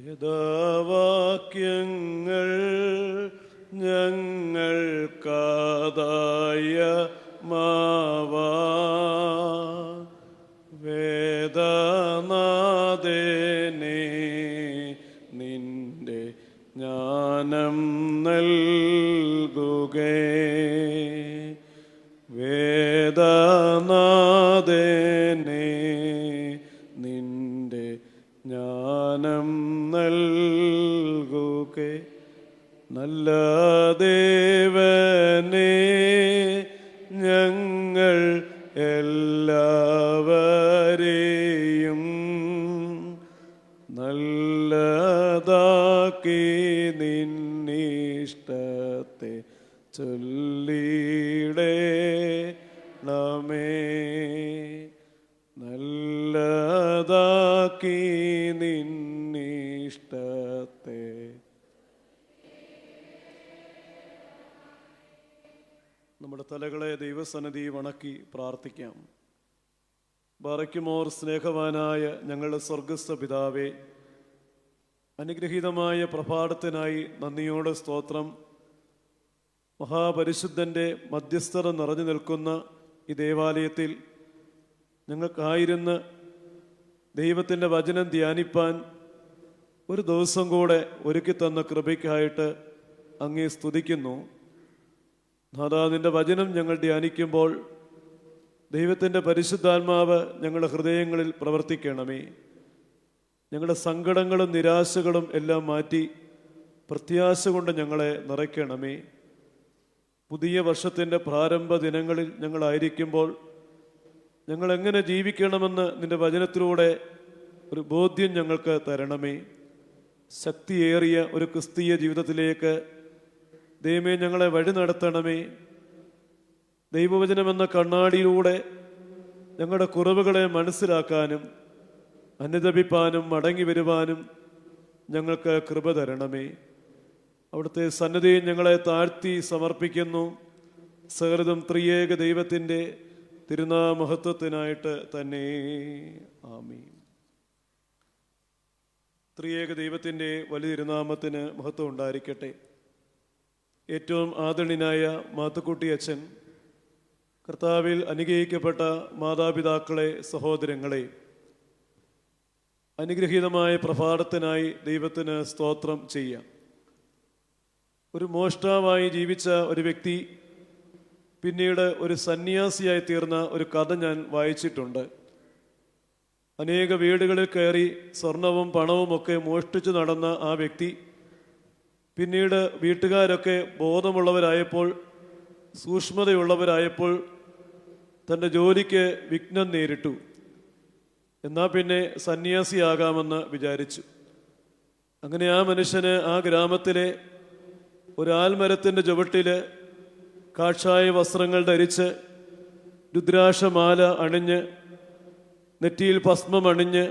വേദവാക്യങ്ങൾ ഞങ്ങൾക്കാദായ മാവാ വേദനാഥനെ നിന്റെ ജ്ഞാനം നൽകുകേ വേദനാഥനെ നിന്റെ ജ്ഞാനം നൽകുകേ നല്ല ദേവനെ ഞങ്ങൾ എല്ലാവരെയും നല്ലതാക്കി നിന്നിഷ്ടത്തെ ചൊല്ലിടേണമേ നല്ലതാക്കി നിന്നിഷ്ടത്തെ. നമ്മുടെ തലകളെ ദൈവസന്നിധി വണക്കി പ്രാർത്ഥിക്കാം. ബാറയ്ക്കുമോർ സ്നേഹവാനായ ഞങ്ങളുടെ സ്വർഗസ്ഥ പിതാവേ, അനുഗ്രഹീതമായ പ്രഭാതത്തിനായി നന്ദിയോടെ സ്തോത്രം. മഹാപരിശുദ്ധൻ്റെ മധ്യസ്ഥത നിറഞ്ഞു നിൽക്കുന്ന ഈ ദേവാലയത്തിൽ ഞങ്ങൾക്കായിരുന്ന് ദൈവത്തിൻ്റെ വചനം ധ്യാനിപ്പാൻ ഒരു ദിവസം കൂടെ ഒരുക്കി തന്ന കൃപയ്ക്കായിട്ട് അങ്ങേ സ്തുതിക്കുന്നു. നാഥാ, നിന്റെ വചനം ഞങ്ങൾ ധ്യാനിക്കുമ്പോൾ ദൈവത്തിൻ്റെ പരിശുദ്ധാത്മാവ് ഞങ്ങളുടെ ഹൃദയങ്ങളിൽ പ്രവർത്തിക്കണമേ. ഞങ്ങളുടെ സങ്കടങ്ങളും നിരാശകളും എല്ലാം മാറ്റി പ്രത്യാശ കൊണ്ട് ഞങ്ങളെ നിറയ്ക്കണമേ. പുതിയ വർഷത്തിൻ്റെ പ്രാരംഭ ദിനങ്ങളിൽ ഞങ്ങളായിരിക്കുമ്പോൾ ഞങ്ങൾ എങ്ങനെ ജീവിക്കണമെന്ന് നിന്റെ വചനത്തിലൂടെ ഒരു ബോധ്യം ഞങ്ങൾക്ക് തരണമേ. ശക്തിയേറിയ ഒരു ക്രിസ്തീയ ജീവിതത്തിലേക്ക് ദൈവമേ ഞങ്ങളെ വഴി നടത്തണമേ. ദൈവവചനമെന്ന കണ്ണാടിയിലൂടെ ഞങ്ങളുടെ കുറവുകളെ മനസ്സിലാക്കാനും അനുതപിപ്പാനും മടങ്ങി വരുവാനും ഞങ്ങൾക്ക് കൃപ തരണമേ. അവിടുത്തെ സന്നിധിയിൽ ഞങ്ങളെ താഴ്ത്തി സമർപ്പിക്കുന്നു. സകലതും ത്രിയേക ദൈവത്തിൻ്റെ തിരുനാമഹത്വത്തിനായിട്ട് തന്നെ. ആമീൻ. ത്രിയേക ദൈവത്തിൻ്റെ വലിയ തിരുനാമത്തിന് മഹത്വം ഉണ്ടായിരിക്കട്ടെ. ഏറ്റവും ആദരണീയനായ മാത്തുക്കുട്ടി അച്ഛൻ, കർത്താവിൽ അനുഗ്രഹിക്കപ്പെട്ട മാതാപിതാക്കളെ, സഹോദരങ്ങളെ, അനുഗ്രഹീതമായ പ്രഭാതത്തിനായി ദൈവത്തിന് സ്തോത്രം ചെയ്യാം. ഒരു മോഷ്ടാവായി ജീവിച്ച ഒരു വ്യക്തി പിന്നീട് ഒരു സന്യാസിയായി തീർന്ന ഒരു കഥ ഞാൻ വായിച്ചിട്ടുണ്ട്. അനേക വീടുകളിൽ കയറി സ്വർണവും പണവും ഒക്കെ മോഷ്ടിച്ചു നടന്ന ആ വ്യക്തി പിന്നീട് വീട്ടുകാരൊക്കെ ബോധമുള്ളവരായപ്പോൾ, സൂക്ഷ്മതയുള്ളവരായപ്പോൾ തൻ്റെ ജോലിക്ക് വിഘ്നം നേരിട്ടു. എന്നാൽ പിന്നെ സന്യാസിയാകാമെന്ന് വിചാരിച്ചു. അങ്ങനെ ആ മനുഷ്യന് ആ ഗ്രാമത്തിലെ ഒരു ആൽമരത്തിൻ്റെ ചുവട്ടിൽ കാഷായ വസ്ത്രങ്ങൾ ധരിച്ച് രുദ്രാക്ഷമാല അണിഞ്ഞ് നെറ്റിയിൽ ഭസ്മം അണിഞ്ഞ്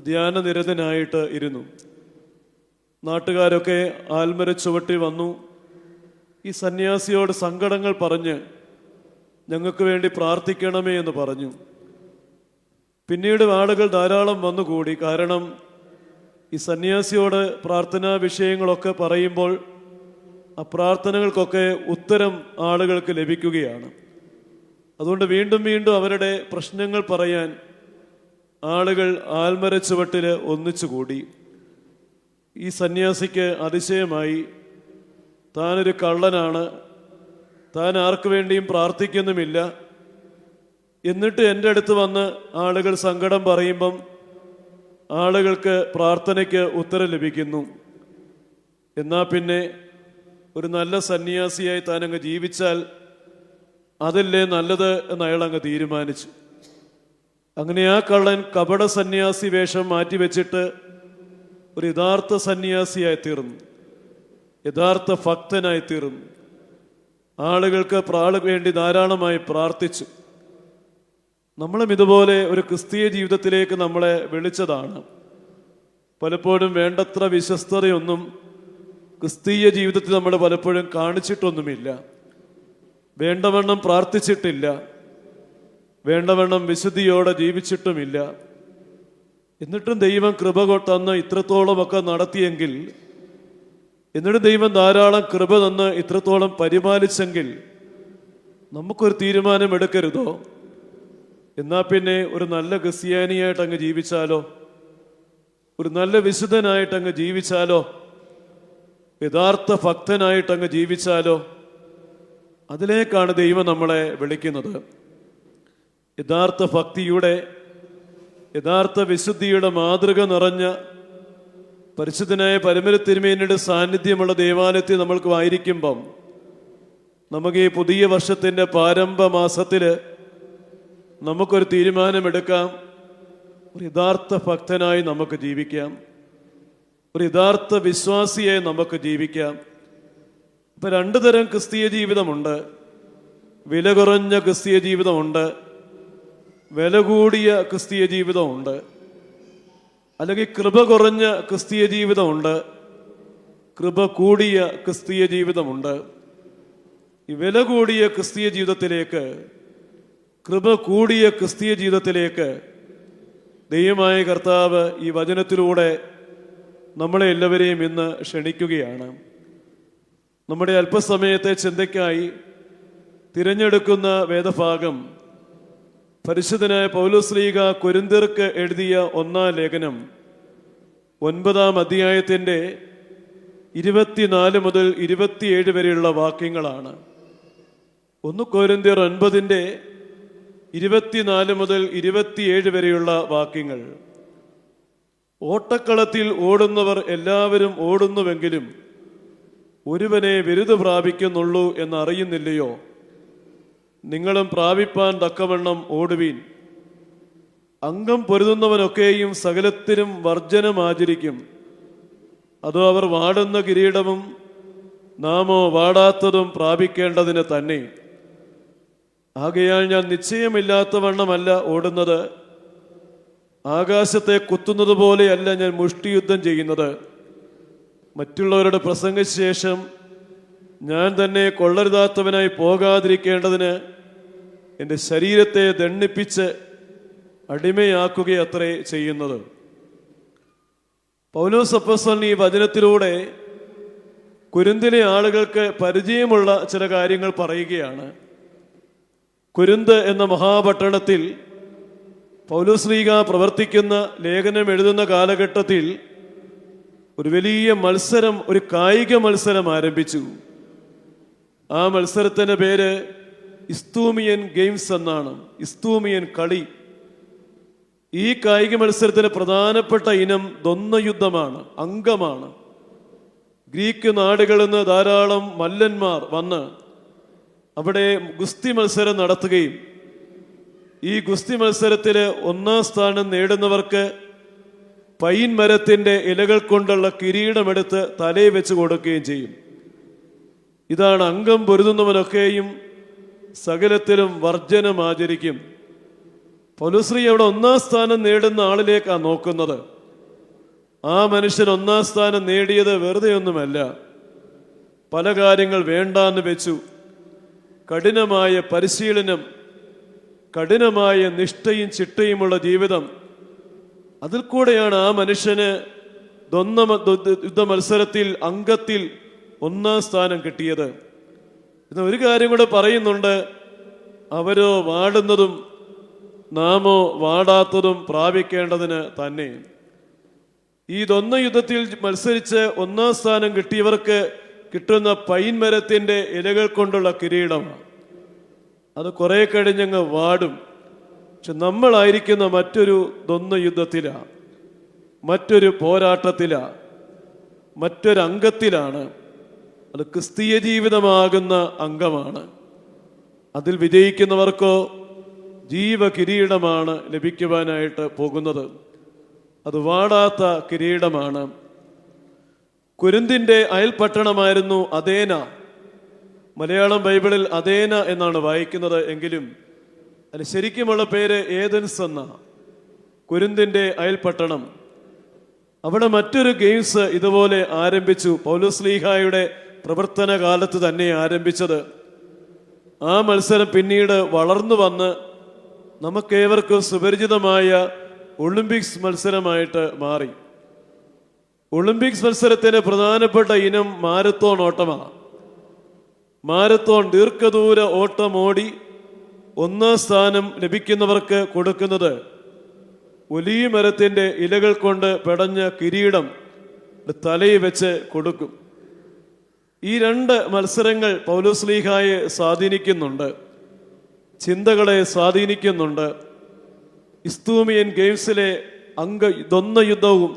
ധ്യാനനിരതനായിട്ട് ഇരുന്നു. നാട്ടുകാരൊക്കെ ആൽമര ചുവട്ടിൽ വന്നു. ഈ സന്യാസിയോട് സങ്കടങ്ങൾ പറഞ്ഞ് ഞങ്ങൾക്ക് വേണ്ടി പ്രാർത്ഥിക്കണമേ എന്ന് പറഞ്ഞു. പിന്നീട് ആളുകൾ ധാരാളം വന്നുകൂടി. കാരണം ഈ സന്യാസിയോട് പ്രാർത്ഥനാ വിഷയങ്ങളൊക്കെ പറയുമ്പോൾ ആ പ്രാർത്ഥനകൾക്കൊക്കെ ഉത്തരം ആളുകൾക്ക് ലഭിക്കുകയാണ്. അതുകൊണ്ട് വീണ്ടും വീണ്ടും അവരുടെ പ്രശ്നങ്ങൾ പറയാൻ ആളുകൾ ആൽമര ചുവട്ടിൽ ഒന്നിച്ചുകൂടി. ഈ സന്യാസിക്ക് അതിശയമായി. താനൊരു കള്ളനാണ്, താൻ ആർക്കു വേണ്ടിയും പ്രാർത്ഥിക്കുന്നുമില്ല, എന്നിട്ട് എൻ്റെ അടുത്ത് വന്ന് ആളുകൾ സങ്കടം പറയുമ്പം ആളുകൾക്ക് പ്രാർത്ഥനയ്ക്ക് ഉത്തരം ലഭിക്കുന്നു. എന്നാൽ പിന്നെ ഒരു നല്ല സന്യാസിയായി താനങ്ങ് ജീവിച്ചാൽ അതല്ലേ നല്ലത് എന്ന് അയാൾ അങ്ങ് തീരുമാനിച്ചു. അങ്ങനെ ആ കള്ളൻ കപട സന്യാസി വേഷം മാറ്റിവെച്ചിട്ട് ഒരു യഥാർത്ഥ സന്യാസിയായി തീർന്നു, യഥാർത്ഥ ഭക്തനായി തീർന്നു. ആളുകൾക്ക് വേണ്ടി ധാരാളമായി പ്രാർത്ഥിച്ചു. നമ്മളും ഇതുപോലെ ഒരു ക്രിസ്തീയ ജീവിതത്തിലേക്ക് നമ്മളെ വിളിച്ചതാണ്. പലപ്പോഴും വേണ്ടത്ര വിശ്വസ്തതയൊന്നും ക്രിസ്തീയ ജീവിതത്തിൽ നമ്മൾ പലപ്പോഴും കാണിച്ചിട്ടൊന്നുമില്ല. വേണ്ടവണ്ണം പ്രാർത്ഥിച്ചിട്ടില്ല, വേണ്ടവണ്ണം വിശുദ്ധിയോടെ ജീവിച്ചിട്ടുമില്ല. എന്നിട്ടും ദൈവം കൃപ തന്ന് ഇത്രത്തോളമൊക്കെ നടത്തിയെങ്കിൽ, എന്നിട്ടും ദൈവം ധാരാളം കൃപ തന്ന് ഇത്രത്തോളം പരിപാലിച്ചെങ്കിൽ നമുക്കൊരു തീരുമാനം എടുക്കരുതോ? എന്നാൽ പിന്നെ ഒരു നല്ല ക്രിസ്ത്യാനിയായിട്ട് അങ്ങ് ജീവിച്ചാലോ, ഒരു നല്ല വിശുദ്ധനായിട്ട് അങ്ങ് ജീവിച്ചാലോ, യഥാർത്ഥ ഭക്തനായിട്ട് അങ്ങ് ജീവിച്ചാലോ? അതിലേക്കാണ് ദൈവം നമ്മളെ വിളിക്കുന്നത്. യഥാർത്ഥ ഭക്തിയുടെ, യഥാർത്ഥ വിശുദ്ധിയുടെ മാതൃക നിറഞ്ഞ പരിശുദ്ധനായ പരമര തിരുമേനിയുടെ സാന്നിധ്യമുള്ള ദേവാലയത്തിൽ നമ്മൾക്ക് ആയിരിക്കുമ്പം നമുക്ക് ഈ പുതിയ വർഷത്തിൻ്റെ പ്രാരംഭ മാസത്തിൽ നമുക്കൊരു തീരുമാനമെടുക്കാം. ഒരു യഥാർത്ഥ ഭക്തനായി നമുക്ക് ജീവിക്കാം, ഒരു യഥാർത്ഥ വിശ്വാസിയായി നമുക്ക് ജീവിക്കാം. ഇപ്പം രണ്ടു തരം ക്രിസ്തീയ ജീവിതമുണ്ട്. വില കുറഞ്ഞ ക്രിസ്തീയ ജീവിതമുണ്ട്, വില കൂടിയ ക്രിസ്തീയ ജീവിതമുണ്ട്. അല്ലെങ്കിൽ കൃപ കുറഞ്ഞ ക്രിസ്തീയ ജീവിതമുണ്ട്, കൃപ കൂടിയ ക്രിസ്തീയ ജീവിതമുണ്ട്. ഈ വില കൂടിയ ക്രിസ്തീയ ജീവിതത്തിലേക്ക്, കൃപ കൂടിയ ക്രിസ്തീയ ജീവിതത്തിലേക്ക് ദൈവമായ കർത്താവ് ഈ വചനത്തിലൂടെ നമ്മളെ എല്ലാവരെയും ഇന്ന് ക്ഷണിക്കുകയാണ്. നമ്മുടെ അല്പസമയത്തെ ചിന്തയ്ക്കായി തിരഞ്ഞെടുക്കുന്ന വേദഭാഗം പരിശുദ്ധനായ പൗലോസ്ലീഹ കൊരിന്ത്യർക്ക് എഴുതിയ 1-ാം ലേഖനം 9-ാം അധ്യായത്തിൻ്റെ 24 മുതൽ 27 വരെയുള്ള വാക്യങ്ങളാണ്. 1 കൊരിന്ത്യർ 9-ന്റെ 24 മുതൽ 27 വരെയുള്ള വാക്യങ്ങൾ. ഓട്ടക്കളത്തിൽ ഓടുന്നവർ എല്ലാവരും ഓടുന്നുവെങ്കിലും ഒരുവനെ ബിരുദ പ്രാപിക്കുന്നുള്ളൂ എന്നറിയുന്നില്ലയോ? നിങ്ങളും പ്രാപിപ്പാൻ തക്കവണ്ണം ഓടുവീൻ. അംഗം പൊരുതുന്നവനൊക്കെയും സകലത്തിനും വർജനം ആചരിക്കും. അതോ അവർ വാടുന്ന കിരീടവും നാമോ വാടാത്തതും പ്രാപിക്കേണ്ടതിന് തന്നെ. ആകയാൽ ഞാൻ നിശ്ചയമില്ലാത്തവണ്ണമല്ല ഓടുന്നത്, ആകാശത്തെ കുത്തുന്നത് പോലെയല്ല ഞാൻ മുഷ്ടിയുദ്ധം ചെയ്യുന്നത്. മറ്റുള്ളവരുടെ പ്രസംഗിച്ച ശേഷം ഞാൻ തന്നെ കൊള്ളരുതാത്തവനായി പോകാതിരിക്കേണ്ടതിന് എൻ്റെ ശരീരത്തെ ദണ്ഡിപ്പിച്ച് അടിമയാക്കുകയത്രേ ചെയ്യുന്നത്. പൗലോസ് അപ്പോസ്തലൻ ഈ വചനത്തിലൂടെ കൊരിന്തിലെ ആളുകൾക്ക് പരിചയമുള്ള ചില കാര്യങ്ങൾ പറയുകയാണ്. കൊരിന്ത് എന്ന മഹാപട്ടണത്തിൽ പൗലോസ്ലീഹ പ്രവർത്തിക്കുന്ന, ലേഖനം എഴുതുന്ന കാലഘട്ടത്തിൽ ഒരു വലിയ മത്സരം, ഒരു കായിക മത്സരം ആരംഭിച്ചു. ആ മത്സരത്തിൻ്റെ പേര് ഇസ്തൂമിയൻ ഗെയിംസ് എന്നാണ്, ഇസ്തൂമിയൻ കളി. ഈ കായിക മത്സരത്തിലെ പ്രധാനപ്പെട്ട ഇനം ദ്വന്ദ്വയുദ്ധമാണ്, അംഗമാണ്. ഗ്രീക്ക് നാടുകളിൽ നിന്ന് ധാരാളം മല്ലന്മാർ വന്ന് അവിടെ ഗുസ്തി മത്സരം നടത്തുകയും ഈ ഗുസ്തി മത്സരത്തിൽ 1-ാം സ്ഥാനം നേടുന്നവർക്ക് പൈൻ മരത്തിൻ്റെ ഇലകൾ കൊണ്ടുള്ള കിരീടമെടുത്ത് തലയിൽ വെച്ച് കൊടുക്കുകയും ചെയ്യും. ഇതാണ് അംഗം പൊരുതുന്നവനൊക്കെയും സകലത്തിലും വർജനം ആചരിക്കും. പൗലോസ്ലീഹ അവിടെ 1-ാം സ്ഥാനം നേടുന്ന ആളിലേക്കാണ് നോക്കുന്നത്. ആ മനുഷ്യൻ 1-ാം സ്ഥാനം നേടിയത് വെറുതെ ഒന്നുമല്ല. പല കാര്യങ്ങൾ വേണ്ടാന്ന് വെച്ചു. കഠിനമായ പരിശീലനം, കഠിനമായ നിഷ്ഠയും ചിട്ടയുമുള്ള ജീവിതം, അതിൽ കൂടെയാണ് ആ മനുഷ്യന് യുദ്ധ മത്സരത്തിൽ അംഗത്തിൽ 1-ാം സ്ഥാനം കിട്ടിയത്. ഇന്ന് ഒരു കാര്യം കൂടെ പറയുന്നുണ്ട്, അവരോ വാടുന്നതും നാമോ വാടാത്തതും പ്രാപിക്കേണ്ടതിന് തന്നെ. ഈ ദ്വന്ദ്വയുദ്ധത്തിൽ മത്സരിച്ച് 1-ാം സ്ഥാനം കിട്ടിയവർക്ക് കിട്ടുന്ന പൈൻ മരത്തിൻ്റെ ഇലകൾ കൊണ്ടുള്ള കിരീടമാണ്. അത് കുറെ കഴിഞ്ഞങ്ങ് വാടും. പക്ഷെ നമ്മളായിരിക്കുന്ന മറ്റൊരു ദ്വന്ദ്വയുദ്ധത്തിലാണ്, മറ്റൊരു പോരാട്ടത്തിലാണ്, മറ്റൊരംഗത്തിലാണ്. അത് ക്രിസ്തീയ ജീവിതമാകുന്ന അംഗമാണ്. അതിൽ വിജയിക്കുന്നവർക്കോ ജീവകിരീടമാണ് ലഭിക്കുവാനായിട്ട് പോകുന്നത്. അത് വാടാത്ത കിരീടമാണ്. കൊരിന്തിൻ്റെ അയൽപട്ടണമായിരുന്നു അഥേന. മലയാളം ബൈബിളിൽ അഥേന എന്നാണ് വായിക്കുന്നത്, എങ്കിലും അതിന് ശരിക്കുമുള്ള പേര് ഏതൻസ് എന്ന. കൊരിന്തിൻ്റെ അയൽപട്ടണം. അവിടെ മറ്റൊരു ഗെയിംസ് ഇതുപോലെ ആരംഭിച്ചു. പൗലോസ്ലീഹായുടെ പ്രവർത്തന കാലത്ത് തന്നെ ആരംഭിച്ചത്. ആ മത്സരം പിന്നീട് വളർന്നു വന്ന് നമുക്കേവർക്കും സുപരിചിതമായ ഒളിമ്പിക്സ് മത്സരമായിട്ട് മാറി. ഒളിമ്പിക്സ് മത്സരത്തിന് പ്രധാനപ്പെട്ട ഇനം മാരത്തോൺ ഓട്ടമാണ്. മാരത്തോൺ ദീർഘദൂര ഓട്ടമോടി ഒന്നാം സ്ഥാനം ലഭിക്കുന്നവർക്ക് കൊടുക്കുന്നത് ഒലീവ് മരത്തിൻ്റെ ഇലകൾ കൊണ്ട് പെടഞ്ഞ കിരീടം തലയിൽ വെച്ച് കൊടുക്കും. ഈ രണ്ട് മത്സരങ്ങൾ പൗലോസ്ലീഹായെ സ്വാധീനിക്കുന്നുണ്ട്, ചിന്തകളെ സ്വാധീനിക്കുന്നുണ്ട്. ഇസ്തൂമിയൻ ഗെയിംസിലെ ദ്വന്ദ്വ യുദ്ധവും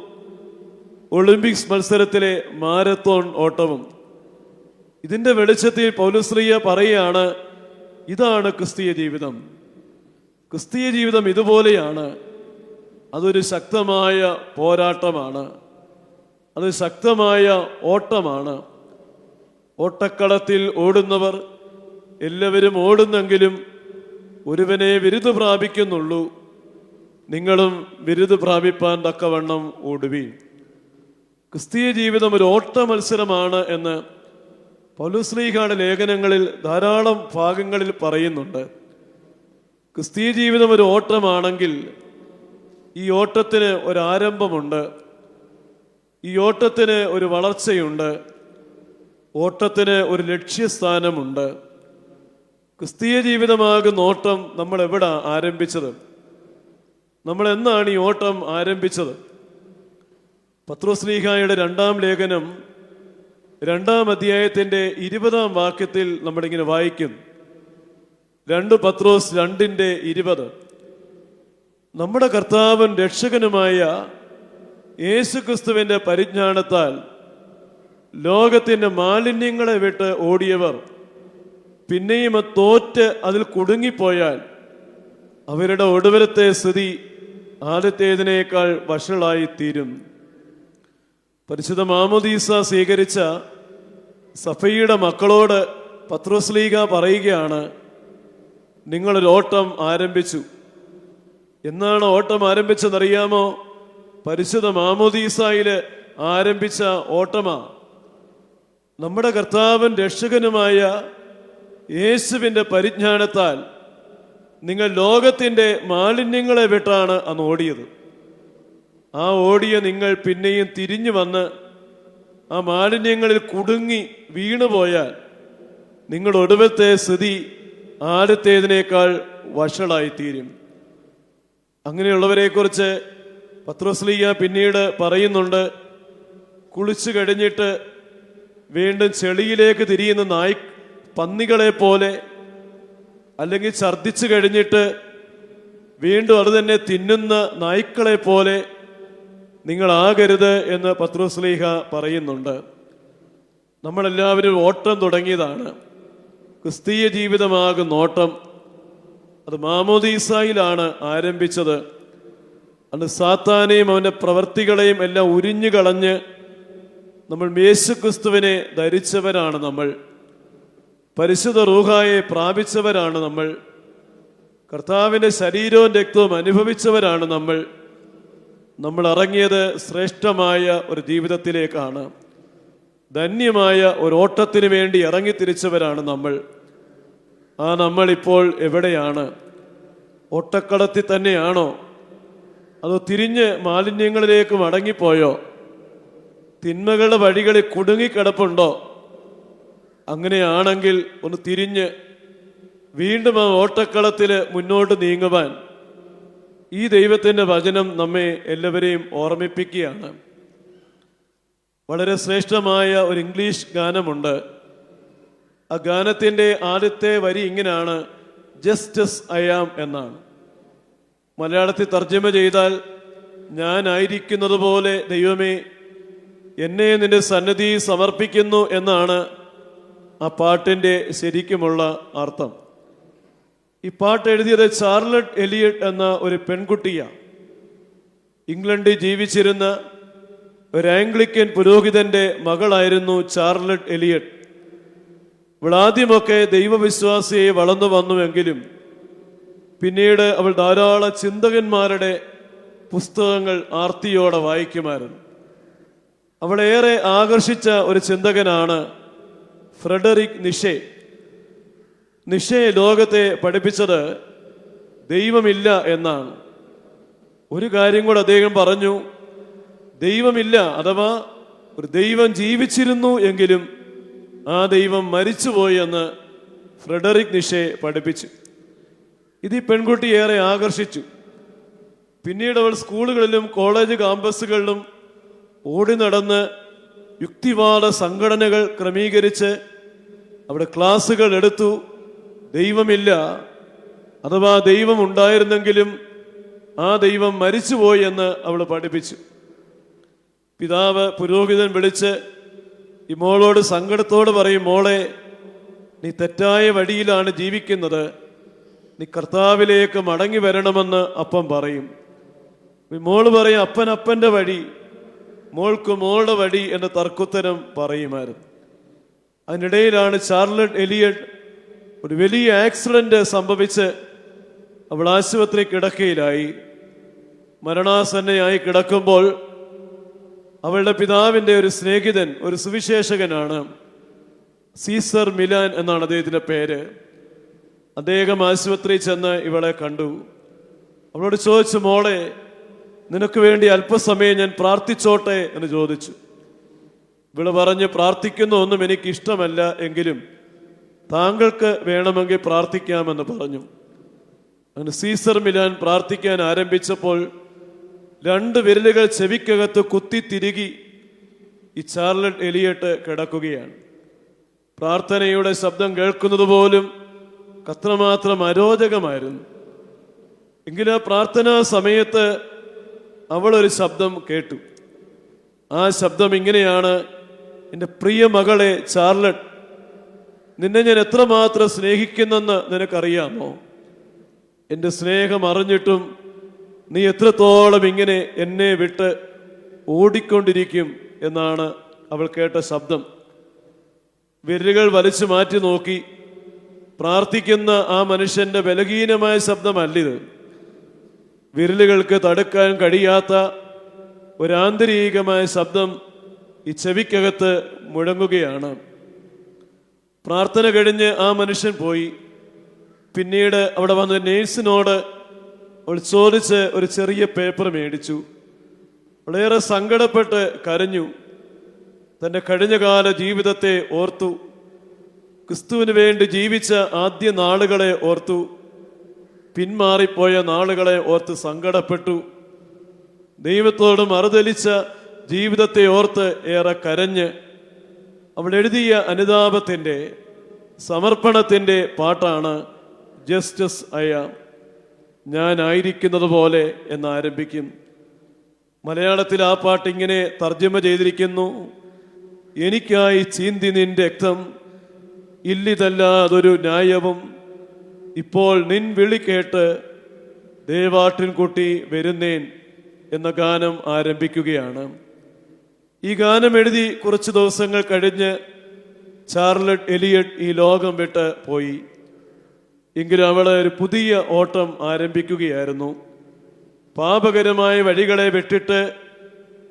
ഒളിമ്പിക്സ് മത്സരത്തിലെ മാരത്തോൺ ഓട്ടവും. ഇതിൻ്റെ വെളിച്ചത്തിൽ പൗലോസ്ലീഹ പറയുകയാണ്, ഇതാണ് ക്രിസ്തീയ ജീവിതം. ക്രിസ്തീയ ജീവിതം ഇതുപോലെയാണ്. അതൊരു ശക്തമായ പോരാട്ടമാണ്, അത് ശക്തമായ ഓട്ടമാണ്. ഓട്ടക്കളത്തിൽ ഓടുന്നവർ എല്ലാവരും ഓടുന്നെങ്കിലും ഒരുവനെ ബിരുദ പ്രാപിക്കുന്നുള്ളൂ. നിങ്ങളും ബിരുദ പ്രാപിപ്പാൻ തക്കവണ്ണം ഓടുവീൻ. ക്രിസ്തീയ ജീവിതം ഒരു ഓട്ട മത്സരമാണ് എന്ന് പൗലോസ്ലീഹയുടെ ലേഖനങ്ങളിൽ ധാരാളം ഭാഗങ്ങളിൽ പറയുന്നുണ്ട്. ക്രിസ്തീയ ജീവിതം ഒരു ഓട്ടമാണെങ്കിൽ ഈ ഓട്ടത്തിന് ഒരാരംഭമുണ്ട്, ഈ ഓട്ടത്തിന് ഒരു വളർച്ചയുണ്ട്, ഓട്ടത്തിന് ഒരു ലക്ഷ്യസ്ഥാനമുണ്ട്. ക്രിസ്തീയ ജീവിതമാകുന്ന ഓട്ടം നമ്മൾ എവിടെ ആരംഭിച്ചത്? നമ്മൾ എന്നാണ് ഈ ഓട്ടം ആരംഭിച്ചത്? പത്രോസ്ലീഹായുടെ 2-ാം ലേഖനം 2-ാം അധ്യായത്തിൻ്റെ 20-ാം വാക്യത്തിൽ നമ്മളിങ്ങനെ വായിക്കും. 2 പത്രോസ് 2:20. നമ്മുടെ കർത്താവും രക്ഷകനുമായ യേശുക്രിസ്തുവിൻ്റെ പരിജ്ഞാനത്താൽ ലോകത്തിൻ്റെ മാലിന്യങ്ങളെ വിട്ട് ഓടിയവർ പിന്നെയും തോറ്റ് അതിൽ കുടുങ്ങിപ്പോയാൽ അവരുടെ ഒടുവിലത്തെ സ്ഥിതി ആദ്യത്തേതിനേക്കാൾ വഷളായി തീരും. പരിശുദ്ധ മാമോദീസ സ്വീകരിച്ച സഫയുടെ മക്കളോട് പത്രോസ്ലീഹ പറയുകയാണ്, നിങ്ങളൊരു ഓട്ടം ആരംഭിച്ചു. എന്നാണ് ഓട്ടം ആരംഭിച്ചതെന്നറിയാമോ? പരിശുദ്ധ മാമോദീസായിൽ ആരംഭിച്ച ഓട്ടമാ. നമ്മുടെ കർത്താവൻ രക്ഷകനുമായ യേശുവിൻ്റെ പരിജ്ഞാനത്താൽ നിങ്ങൾ ലോകത്തിൻ്റെ മാലിന്യങ്ങളെ വിട്ടാണ് അന്ന് ഓടിയത്. ആ ഓടിയ നിങ്ങൾ പിന്നെയും തിരിഞ്ഞു വന്ന് ആ മാലിന്യങ്ങളിൽ കുടുങ്ങി വീണുപോയാൽ നിങ്ങളുടെ ഒടുവിലത്തെ സ്ഥിതി ആദ്യത്തേതിനേക്കാൾ വഷളായിത്തീരും. അങ്ങനെയുള്ളവരെക്കുറിച്ച് പത്രോസ്ലീഹ പിന്നീട് പറയുന്നുണ്ട്, കുളിച്ചു കഴിഞ്ഞിട്ട് വീണ്ടും ചെളിയിലേക്ക് തിരിയുന്ന പന്നികളെ പോലെ, അല്ലെങ്കിൽ ഛർദ്ദിച്ചു കഴിഞ്ഞിട്ട് വീണ്ടും അത് തന്നെ തിന്നുന്ന നായ്ക്കളെ പോലെ നിങ്ങളാകരുത് എന്ന് പത്രോസ്ലീഹ പറയുന്നുണ്ട്. നമ്മളെല്ലാവരും ഓട്ടം തുടങ്ങിയതാണ്. ക്രിസ്തീയ ജീവിതമാകുന്ന ഓട്ടം അത് മാമോദീസായിലാണ് ആരംഭിച്ചത്. അത് സാത്താനെയും അവൻ്റെ പ്രവർത്തികളെയും എല്ലാം ഉരിഞ്ഞു കളഞ്ഞ് നമ്മൾ യേശുക്രിസ്തുവിനെ ധരിച്ചവരാണ്. നമ്മൾ പരിശുദ്ധ റൂഹായെ പ്രാപിച്ചവരാണ്. കർത്താവിൻ്റെ ശരീരവും രക്തവും അനുഭവിച്ചവരാണ്. നമ്മൾ ഇറങ്ങിയത് ശ്രേഷ്ഠമായ ഒരു ജീവിതത്തിലേക്കാണ്. ധന്യമായ ഒരു ഓട്ടത്തിന് വേണ്ടി ഇറങ്ങിത്തിരിച്ചവരാണ് നമ്മൾ. നമ്മളിപ്പോൾ എവിടെയാണ്? ഓട്ടക്കളത്തിൽ തന്നെയാണോ? അതോ തിരിഞ്ഞ് മാലിന്യങ്ങളിലേക്ക് മടങ്ങിപ്പോയോ? തിന്മകളുടെ വഴികളിൽ കുടുങ്ങിക്കിടപ്പുണ്ടോ? അങ്ങനെയാണെങ്കിൽ ഒന്ന് തിരിഞ്ഞ് വീണ്ടും ആ ഓട്ടക്കളത്തിൽ മുന്നോട്ട് നീങ്ങുവാൻ ഈ ദൈവത്തിൻ്റെ വചനം നമ്മെ എല്ലാവരെയും ഓർമ്മിപ്പിക്കുകയാണ്. വളരെ ശ്രേഷ്ഠമായ ഒരു ഇംഗ്ലീഷ് ഗാനമുണ്ട്. ആ ഗാനത്തിൻ്റെ ആദ്യത്തെ വരി ഇങ്ങനെയാണ്, ജസ്റ്റ് ആസ് ഐ ആം എന്നാണ്. മലയാളത്തിൽ തർജ്ജമ ചെയ്താൽ, ഞാനായിരിക്കുന്നത് പോലെ ദൈവമേ എന്നെ നിന്റെ സന്നിധി സമർപ്പിക്കുന്നു എന്നാണ് ആ പാട്ടിൻ്റെ ശരിക്കുമുള്ള അർത്ഥം. ഈ പാട്ട് എഴുതിയത് ചാർലറ്റ് എലിയട്ട് എന്ന ഒരു പെൺകുട്ടിയാണ്. ഇംഗ്ലണ്ടിൽ ജീവിച്ചിരുന്ന ഒരു ആംഗ്ലിക്കൻ പുരോഹിതന്റെ മകളായിരുന്നു ചാർലറ്റ് എലിയട്ട്. ഇവളാദ്യമൊക്കെ ദൈവവിശ്വാസിയെ വളർന്നു വന്നുവെങ്കിലും പിന്നീട് അവൾ ധാരാളം ചിന്തകന്മാരുടെ പുസ്തകങ്ങൾ ആർത്തിയോടെ വായിക്കുമായിരുന്നു. അവളേറെ ആകർഷിച്ച ഒരു ചിന്തകനാണ് ഫ്രെഡറിക് നിഷെ. നിഷെ ലോകത്തെ പഠിപ്പിച്ചത് ദൈവമില്ല എന്നാണ്. ഒരു കാര്യം കൂടെ അദ്ദേഹം പറഞ്ഞു, ദൈവമില്ല, അഥവാ ഒരു ദൈവം ജീവിച്ചിരുന്നു എങ്കിലും ആ ദൈവം മരിച്ചുപോയി എന്ന് ഫ്രെഡറിക് നിഷെ പഠിപ്പിച്ചു. ഇത് ഈ പെൺകുട്ടി ഏറെ ആകർഷിച്ചു. പിന്നീട് അവൾ സ്കൂളുകളിലും കോളേജ് ക്യാമ്പസുകളിലും ഓടി നടന്ന് യുക്തിവാദ സംഘടനകൾ ക്രമീകരിച്ച് അവിടെ ക്ലാസുകൾ എടുത്തു. ദൈവമില്ല, അഥവാ ദൈവം ഉണ്ടായിരുന്നെങ്കിലും ആ ദൈവം മരിച്ചുപോയി എന്ന് അവൾ പഠിപ്പിച്ചു. പിതാവ് പുരോഹിതൻ വിളിച്ച് ഈ മോളോട് സങ്കടത്തോട് പറയും, മോളെ, നീ തെറ്റായ വഴിയിലാണ് ജീവിക്കുന്നത്, നീ കർത്താവിലേക്ക് മടങ്ങി വരണമെന്ന് അപ്പൻ പറയും. മോള് പറയും, അപ്പൻ അപ്പൻ്റെ വഴി, മോൾക്ക് മോളുടെ വഴി എന്ന തർക്കുത്തരം പറയുമായിരുന്നു. അതിനിടയിലാണ് ചാർലറ്റ് എലിയട്ട് ഒരു വലിയ ആക്സിഡന്റ് സംഭവിച്ച് അവൾ ആശുപത്രി കിടക്കയിലായി. മരണാസന്നയായി കിടക്കുമ്പോൾ അവളുടെ പിതാവിൻ്റെ ഒരു സ്നേഹിതൻ, ഒരു സുവിശേഷകനാണ്, സീസർ മിലാൻ എന്നാണ് അദ്ദേഹത്തിൻ്റെ പേര്. അദ്ദേഹം ആശുപത്രിയിൽ ചെന്ന് ഇവളെ കണ്ടു. അവളോട് ചോദിച്ചു, മോളെ, നിനക്ക് വേണ്ടി അല്പസമയം ഞാൻ പ്രാർത്ഥിച്ചോട്ടെ എന്ന് ചോദിച്ചു. ഇവള് പറഞ്ഞ്, പ്രാർത്ഥിക്കുന്ന ഒന്നും എനിക്ക് ഇഷ്ടമല്ല, എങ്കിലും താങ്കൾക്ക് വേണമെങ്കിൽ പ്രാർത്ഥിക്കാമെന്ന് പറഞ്ഞു. അങ്ങനെ സീസർ മിലാൻ പ്രാർത്ഥിക്കാൻ ആരംഭിച്ചപ്പോൾ 2 വിരലുകൾ ചെവിക്കകത്ത് കുത്തി തിരുകി ഈ ചാർലറ്റ് എലിയട്ട് കിടക്കുകയാണ്. പ്രാർത്ഥനയുടെ ശബ്ദം കേൾക്കുന്നത് പോലും അത്രമാത്രം അരോചകമായിരുന്നു. എങ്കിലും ആ പ്രാർത്ഥനാ സമയത്ത് അവൾ ഒരു ശബ്ദം കേട്ടു. ആ ശബ്ദം ഇങ്ങനെയാണ്, എൻ്റെ പ്രിയ മകളെ ചാർലറ്റ്, നിന്നെ ഞാൻ എത്രമാത്രം സ്നേഹിക്കുന്നെന്ന് നിനക്കറിയാമോ? എൻ്റെ സ്നേഹം അറിഞ്ഞിട്ടും നീ എത്രത്തോളം ഇങ്ങനെ എന്നെ വിട്ട് ഓടിക്കൊണ്ടിരിക്കും എന്നാണ് അവൾ കേട്ട ശബ്ദം. വിരലുകൾ വലിച്ചു മാറ്റി നോക്കി. പ്രാർത്ഥിക്കുന്ന ആ മനുഷ്യന്റെ ബലഹീനമായ ശബ്ദമല്ലിത്. വിരലുകൾക്ക് തടുക്കാൻ കഴിയാത്ത ഒരാന്തരികമായ ശബ്ദം ഈ ചെവിക്കകത്ത് മുഴങ്ങുകയാണ്. പ്രാർത്ഥന കഴിഞ്ഞ് ആ മനുഷ്യൻ പോയി. പിന്നീട് അവിടെ വന്ന നേഴ്സിനോട് അവൾ ചോദിച്ച് ഒരു ചെറിയ പേപ്പർ മേടിച്ചു. വളരെയേറെ സങ്കടപ്പെട്ട് കരഞ്ഞു. തൻ്റെ കഴിഞ്ഞകാല ജീവിതത്തെ ഓർത്തു. ക്രിസ്തുവിന് വേണ്ടി ജീവിച്ച ആദ്യ നാളുകളെ ഓർത്തു. പിന്മാറിപ്പോയ നാളുകളെ ഓർത്ത് സങ്കടപ്പെട്ടു. ദൈവത്തോട് മറുതലിച്ച ജീവിതത്തെ ഓർത്ത് ഏറെ കരഞ്ഞ് അവൾ എഴുതിയ അനുതാപത്തിൻ്റെ, സമർപ്പണത്തിൻ്റെ പാട്ടാണ് ജസ്റ്റസ് ഐ ആം, ഞാനായിരിക്കുന്നത് പോലെ എന്നാരംഭിക്കും. മലയാളത്തിൽ ആ പാട്ട് ഇങ്ങനെ തർജ്ജമ ചെയ്തിരിക്കുന്നു: എനിക്കായി ചീന്തി നിന്റെ രക്തം, ഇല്ലിതല്ലാതൊരു ന്യായവും, ഇപ്പോൾ നിൻ വിളി കേട്ട് ദേവാട്ടിൻകുട്ടി വരുന്നേൻ എന്ന ഗാനം ആരംഭിക്കുകയാണ്. ഈ ഗാനം എഴുതി കുറച്ച് ദിവസങ്ങൾ കഴിഞ്ഞ് ചാർലറ്റ് എലിയട്ട് ഈ ലോകം വിട്ട് പോയി. എങ്കിലും അവളെ ഒരു പുതിയ ഓട്ടം ആരംഭിക്കുകയായിരുന്നു. പാപകരമായ വഴികളെ വിട്ടിട്ട്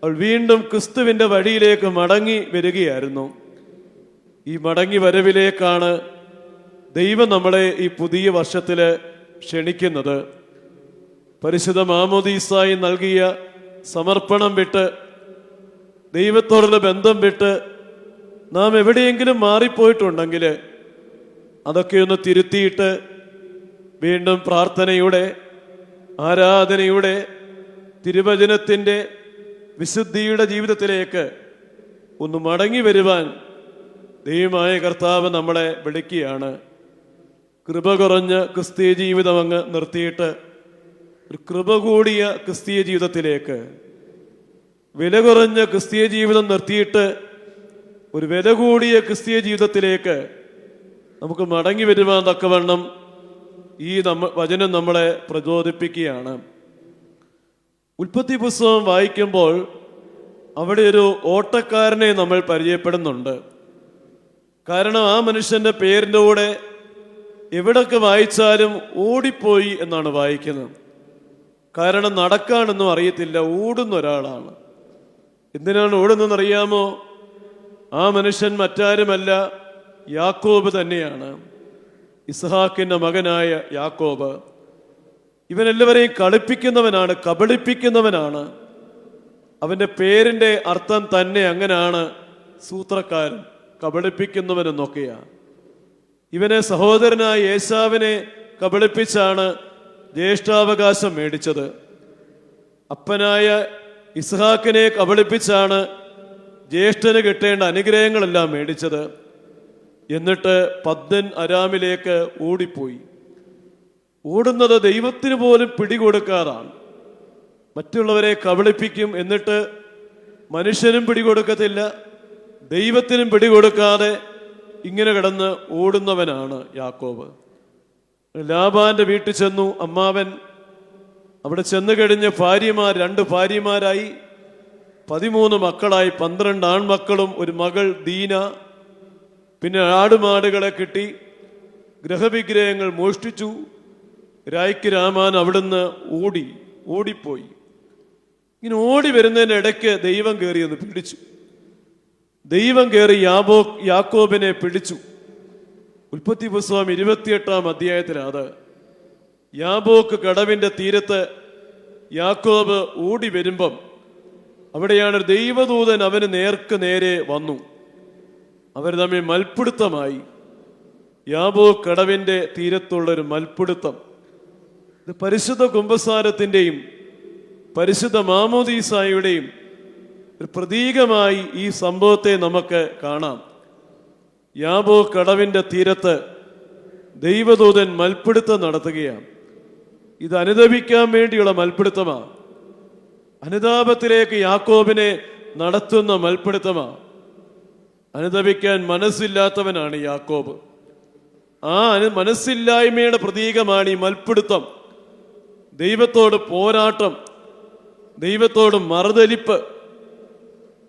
അവൾ വീണ്ടും ക്രിസ്തുവിൻ്റെ വഴിയിലേക്ക് മടങ്ങി വരികയായിരുന്നു. ഈ മടങ്ങി വരവിലേക്കാണ് ദൈവം നമ്മളെ ഈ പുതിയ വർഷത്തിൽ ക്ഷണിക്കുന്നത്. പരിശുദ്ധ മാമോദീസായി നൽകിയ സമർപ്പണം വിട്ട്, ദൈവത്തോടുള്ള ബന്ധം വിട്ട് നാം എവിടെയെങ്കിലും മാറിപ്പോയിട്ടുണ്ടെങ്കിൽ അതൊക്കെ ഒന്ന് തിരുത്തിയിട്ട് വീണ്ടും പ്രാർത്ഥനയുടെ, ആരാധനയുടെ, തിരുവചനത്തിൻ്റെ, വിശുദ്ധിയുടെ ജീവിതത്തിലേക്ക് ഒന്ന് മടങ്ങി വരുവാൻ ദൈവമായ കർത്താവ് നമ്മളെ വിളിക്കുകയാണ്. കൃപ കുറഞ്ഞ ക്രിസ്തീയ ജീവിതം അങ്ങ് നിർത്തിയിട്ട് ഒരു കൃപ കൂടിയ ക്രിസ്തീയ ജീവിതത്തിലേക്ക്, വില കുറഞ്ഞ ക്രിസ്തീയ ജീവിതം നിർത്തിയിട്ട് ഒരു വില കൂടിയ ക്രിസ്തീയ ജീവിതത്തിലേക്ക് നമുക്ക് മടങ്ങി വരുവാൻ തക്കവണ്ണം ഈ വചനം നമ്മളെ പ്രചോദിപ്പിക്കുകയാണ്. ഉൽപ്പത്തി പുസ്തകം വായിക്കുമ്പോൾ അവിടെ ഒരു ഓട്ടക്കാരനെ നമ്മൾ പരിചയപ്പെടുന്നുണ്ട്. കാരണം ആ മനുഷ്യന്റെ പേരിൻ്റെ കൂടെ എവിടൊക്കെ വായിച്ചാലും ഓടിപ്പോയി എന്നാണ് വായിക്കുന്നത്. കാരണം നടക്കാനൊന്നും അറിയത്തില്ല, ഓടുന്ന ഒരാളാണ്. എന്തിനാണ് ഓടുന്നതെന്നറിയാമോ? ആ മനുഷ്യൻ മറ്റാരുമല്ല, യാക്കോബ് തന്നെയാണ്, ഇസ്ഹാക്കിന്റെ മകനായ യാക്കോബ്. ഇവനെല്ലാവരെയും കളിപ്പിക്കുന്നവനാണ്, കബളിപ്പിക്കുന്നവനാണ്. അവൻ്റെ പേരിൻ്റെ അർത്ഥം തന്നെ അങ്ങനെയാണ്, സൂത്രക്കാരൻ, കബളിപ്പിക്കുന്നവനെന്നൊക്കെയാണ്. ഇവനെ സഹോദരനായ ഏശാവിനെ കബളിപ്പിച്ചാണ് ജ്യേഷ്ഠാവകാശം മേടിച്ചത്. അപ്പനായ ഇസ്ഹാക്കിനെ കബളിപ്പിച്ചാണ് ജ്യേഷ്ഠന് കിട്ടേണ്ട അനുഗ്രഹങ്ങളെല്ലാം മേടിച്ചത്. എന്നിട്ട് പദ്ദൻ അരാമിലേക്ക് ഓടിപ്പോയി. ഓടുന്നത് ദൈവത്തിന് പോലും പിടികൊടുക്കാതാണ്. മറ്റുള്ളവരെ കബളിപ്പിക്കും, എന്നിട്ട് മനുഷ്യനും പിടികൊടുക്കത്തില്ല, ദൈവത്തിനും പിടികൊടുക്കാതെ ഇങ്ങനെ കിടന്ന് ഓടുന്നവനാണ് യാക്കോബ്. ലാബാന്റെ വീട്ടിൽ ചെന്നു. അമ്മാവൻ അവിടെ ചെന്ന് കഴിഞ്ഞ് ഭാര്യമാർ 2 ഭാര്യമാരായി, 13 മക്കളായി, 12 ആൺമക്കളും ഒരു മകൾ ദീന. പിന്നെ ആടുമാടുകളെ കിട്ടി, ഗ്രഹവിഗ്രഹങ്ങൾ മോഷ്ടിച്ചു. രായ്ക്ക് രാമാൻ അവിടുന്ന് ഓടിപ്പോയി. ഇങ്ങനെ ഓടി വരുന്നതിന് ഇടയ്ക്ക് ദൈവം കയറിയെന്ന് പിടിച്ചു. ദൈവം കയറി യാക്കോബിനെ പിടിച്ചു. ഉൽപ്പത്തി പുസ്തകം 28-ാം അധ്യായത്തിലാണ്. യാബോക്ക് കടവിന്റെ തീരത്ത് യാക്കോബ് ഓടി വരുമ്പം അവിടെയാണ് ഒരു ദൈവദൂതൻ അവന് നേരെ വന്നു. അവർ തമ്മിൽ മൽപ്പിടുത്തമായി. യാബോക്ക് കടവിന്റെ തീരത്തുള്ളൊരു മൽപ്പിടുത്തം. ഇത് പരിശുദ്ധ കുമ്പസാരത്തിൻ്റെയും പരിശുദ്ധ മാമോദീസായുടെയും ഒരു പ്രതീകമായി ഈ സംഭവത്തെ നമുക്ക് കാണാം. യാബോക്ക് കടവിന്റെ തീരത്ത് ദൈവദൂതൻ മൽപ്പിടുത്തം നടത്തുകയാണ്. ഇത് അനുദപിക്കാൻ വേണ്ടിയുള്ള മൽപ്പിടുത്തമാണ്. അനുതാപത്തിലേക്ക് യാക്കോബിനെ നടത്തുന്ന മൽപ്പിടുത്തമാണ്. അനുദപിക്കാൻ മനസ്സില്ലാത്തവനാണ് യാക്കോബ്. ആ മനസ്സില്ലായ്മയുടെ പ്രതീകമാണ് ഈ മൽപ്പിടുത്തം. ദൈവത്തോട് പോരാട്ടം, ദൈവത്തോട് മറുതലിപ്പ്.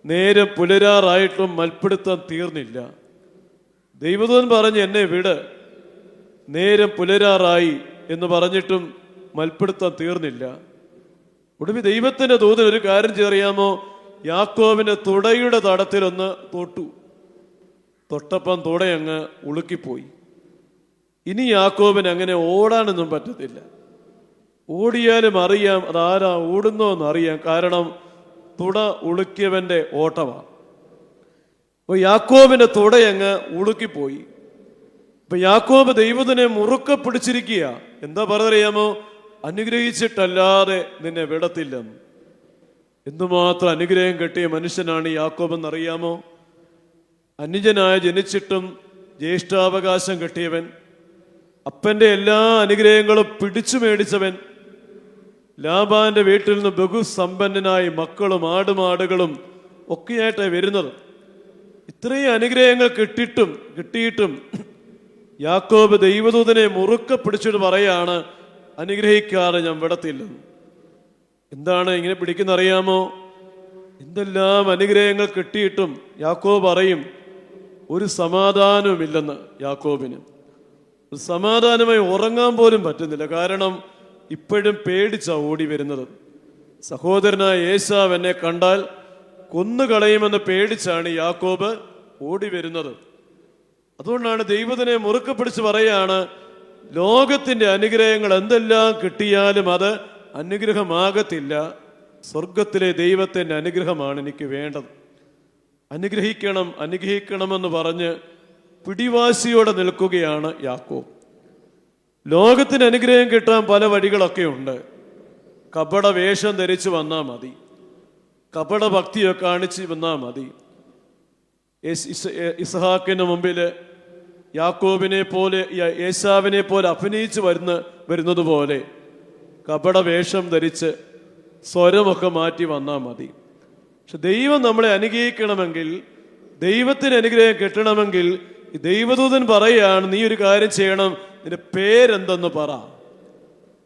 നേരം പുലരാറായിട്ടും മൽപ്പിടുത്തം തീർന്നില്ല. ദൈവദൂതൻ പറഞ്ഞ് എന്നെ വിട്, നേരം പുലരാറായി എന്ന് പറഞ്ഞിട്ടും മൽപ്പിടുത്തം തീർന്നില്ല. ഒടുവിൽ ദൈവത്തിന്റെ ദൂതൻ ഒരു കാര്യം ചെയ്തറിയാമോ? യാക്കോബിന്റെ തുടയുടെ തടത്തിലൊന്ന് തൊട്ടപ്പം തുടയങ്ങ് ഉളുക്കിപ്പോയി. ഇനി യാക്കോബിന് അങ്ങനെ ഓടാനൊന്നും പറ്റത്തില്ല. ഓടിയാലും അറിയാം അതാരാ ഓടുന്നോന്ന് അറിയാം, കാരണം തുട ഉളുക്കിയവന്റെ ഓട്ടമാണ്. അപ്പൊ യാക്കോബിന്റെ തുടയങ്ങ് ഉളുക്കിപ്പോയി. അപ്പൊ യാക്കോബ് ദൈവത്തിനെ മുറുക്കെ പിടിച്ചിരിക്കുക. എന്താ പറഞ്ഞറിയാമോ? അനുഗ്രഹിച്ചിട്ടല്ലാതെ നിന്നെ വിടത്തില്ലെന്ന്. എന്തുമാത്രം അനുഗ്രഹം കിട്ടിയ മനുഷ്യനാണ് യാക്കോബ് എന്നറിയാമോ? അനുജനായ ജനിച്ചിട്ടും ജ്യേഷ്ഠാവകാശം കിട്ടിയവൻ, അപ്പന്റെ എല്ലാ അനുഗ്രഹങ്ങളും പിടിച്ചു മേടിച്ചവൻ, ലാബാന്റെ വീട്ടിൽ നിന്ന് ബഹുസമ്പന്നനായി മക്കളും ആടുമാടുകളും ഒക്കെയായിട്ടാണ് വരുന്നത്. ഇത്രയും അനുഗ്രഹങ്ങൾ കിട്ടിയിട്ടും യാക്കോബ് ദൈവദൂതനെ മുറുക്കെ പിടിച്ചിട്ട് പറയാണ്, അനുഗ്രഹിക്കാതെ ഞാൻ വിടത്തില്ലെന്ന്. എന്താണ് ഇങ്ങനെ പിടിക്കുന്നറിയാമോ? എന്തെല്ലാം അനുഗ്രഹങ്ങൾ കിട്ടിയിട്ടും യാക്കോബ് പറയും ഒരു സമാധാനവുമില്ലെന്ന്. യാക്കോബിന് ഒരു സമാധാനമായി ഉറങ്ങാൻ പോലും പറ്റുന്നില്ല. കാരണം ഇപ്പോഴും പേടിച്ചാ ഓടി വരുന്നത്. സഹോദരനായ ഏശാവ് എന്നെ കണ്ടാൽ കൊന്നുകളയുമെന്ന് പേടിച്ചാണ് യാക്കോബ് ഓടി വരുന്നത്. അതുകൊണ്ടാണ് ദൈവത്തിനെ മുറുക്കെ പിടിച്ച് പറയാണ്, ലോകത്തിന്റെ അനുഗ്രഹങ്ങൾ എന്തെല്ലാം കിട്ടിയാലും അത് അനുഗ്രഹമാകത്തില്ല. സ്വർഗത്തിലെ ദൈവത്തിന്റെ അനുഗ്രഹമാണ് എനിക്ക് വേണ്ടത്. അനുഗ്രഹിക്കണമെന്ന് പറഞ്ഞ് പിടിവാശിയോടെ നിൽക്കുകയാണ് യാക്കോബ്. ലോകത്തിന് അനുഗ്രഹം കിട്ടാൻ പല വഴികളൊക്കെ ഉണ്ട്. കപട വേഷം ധരിച്ച് വന്നാൽ മതി, കപട ഭക്തിയൊക്കെ കാണിച്ച് വന്നാൽ മതി. ഇസ്ഹാക്കിന് മുമ്പിൽ യാക്കോബിനെ പോലെ ഏശാവിനെ പോലെ അഭിനയിച്ച് വരുന്നത് പോലെ കപട വേഷം ധരിച്ച് സ്വരമൊക്കെ മാറ്റി വന്നാൽ മതി. പക്ഷെ ദൈവം നമ്മളെ അനുഗ്രഹിക്കണമെങ്കിൽ, ദൈവത്തിന് അനുഗ്രഹം കിട്ടണമെങ്കിൽ ദൈവദൂതൻ പറയുകയാണ്, നീ ഒരു കാര്യം ചെയ്യണം, നിന്റെ പേരെന്തെന്ന് പറ,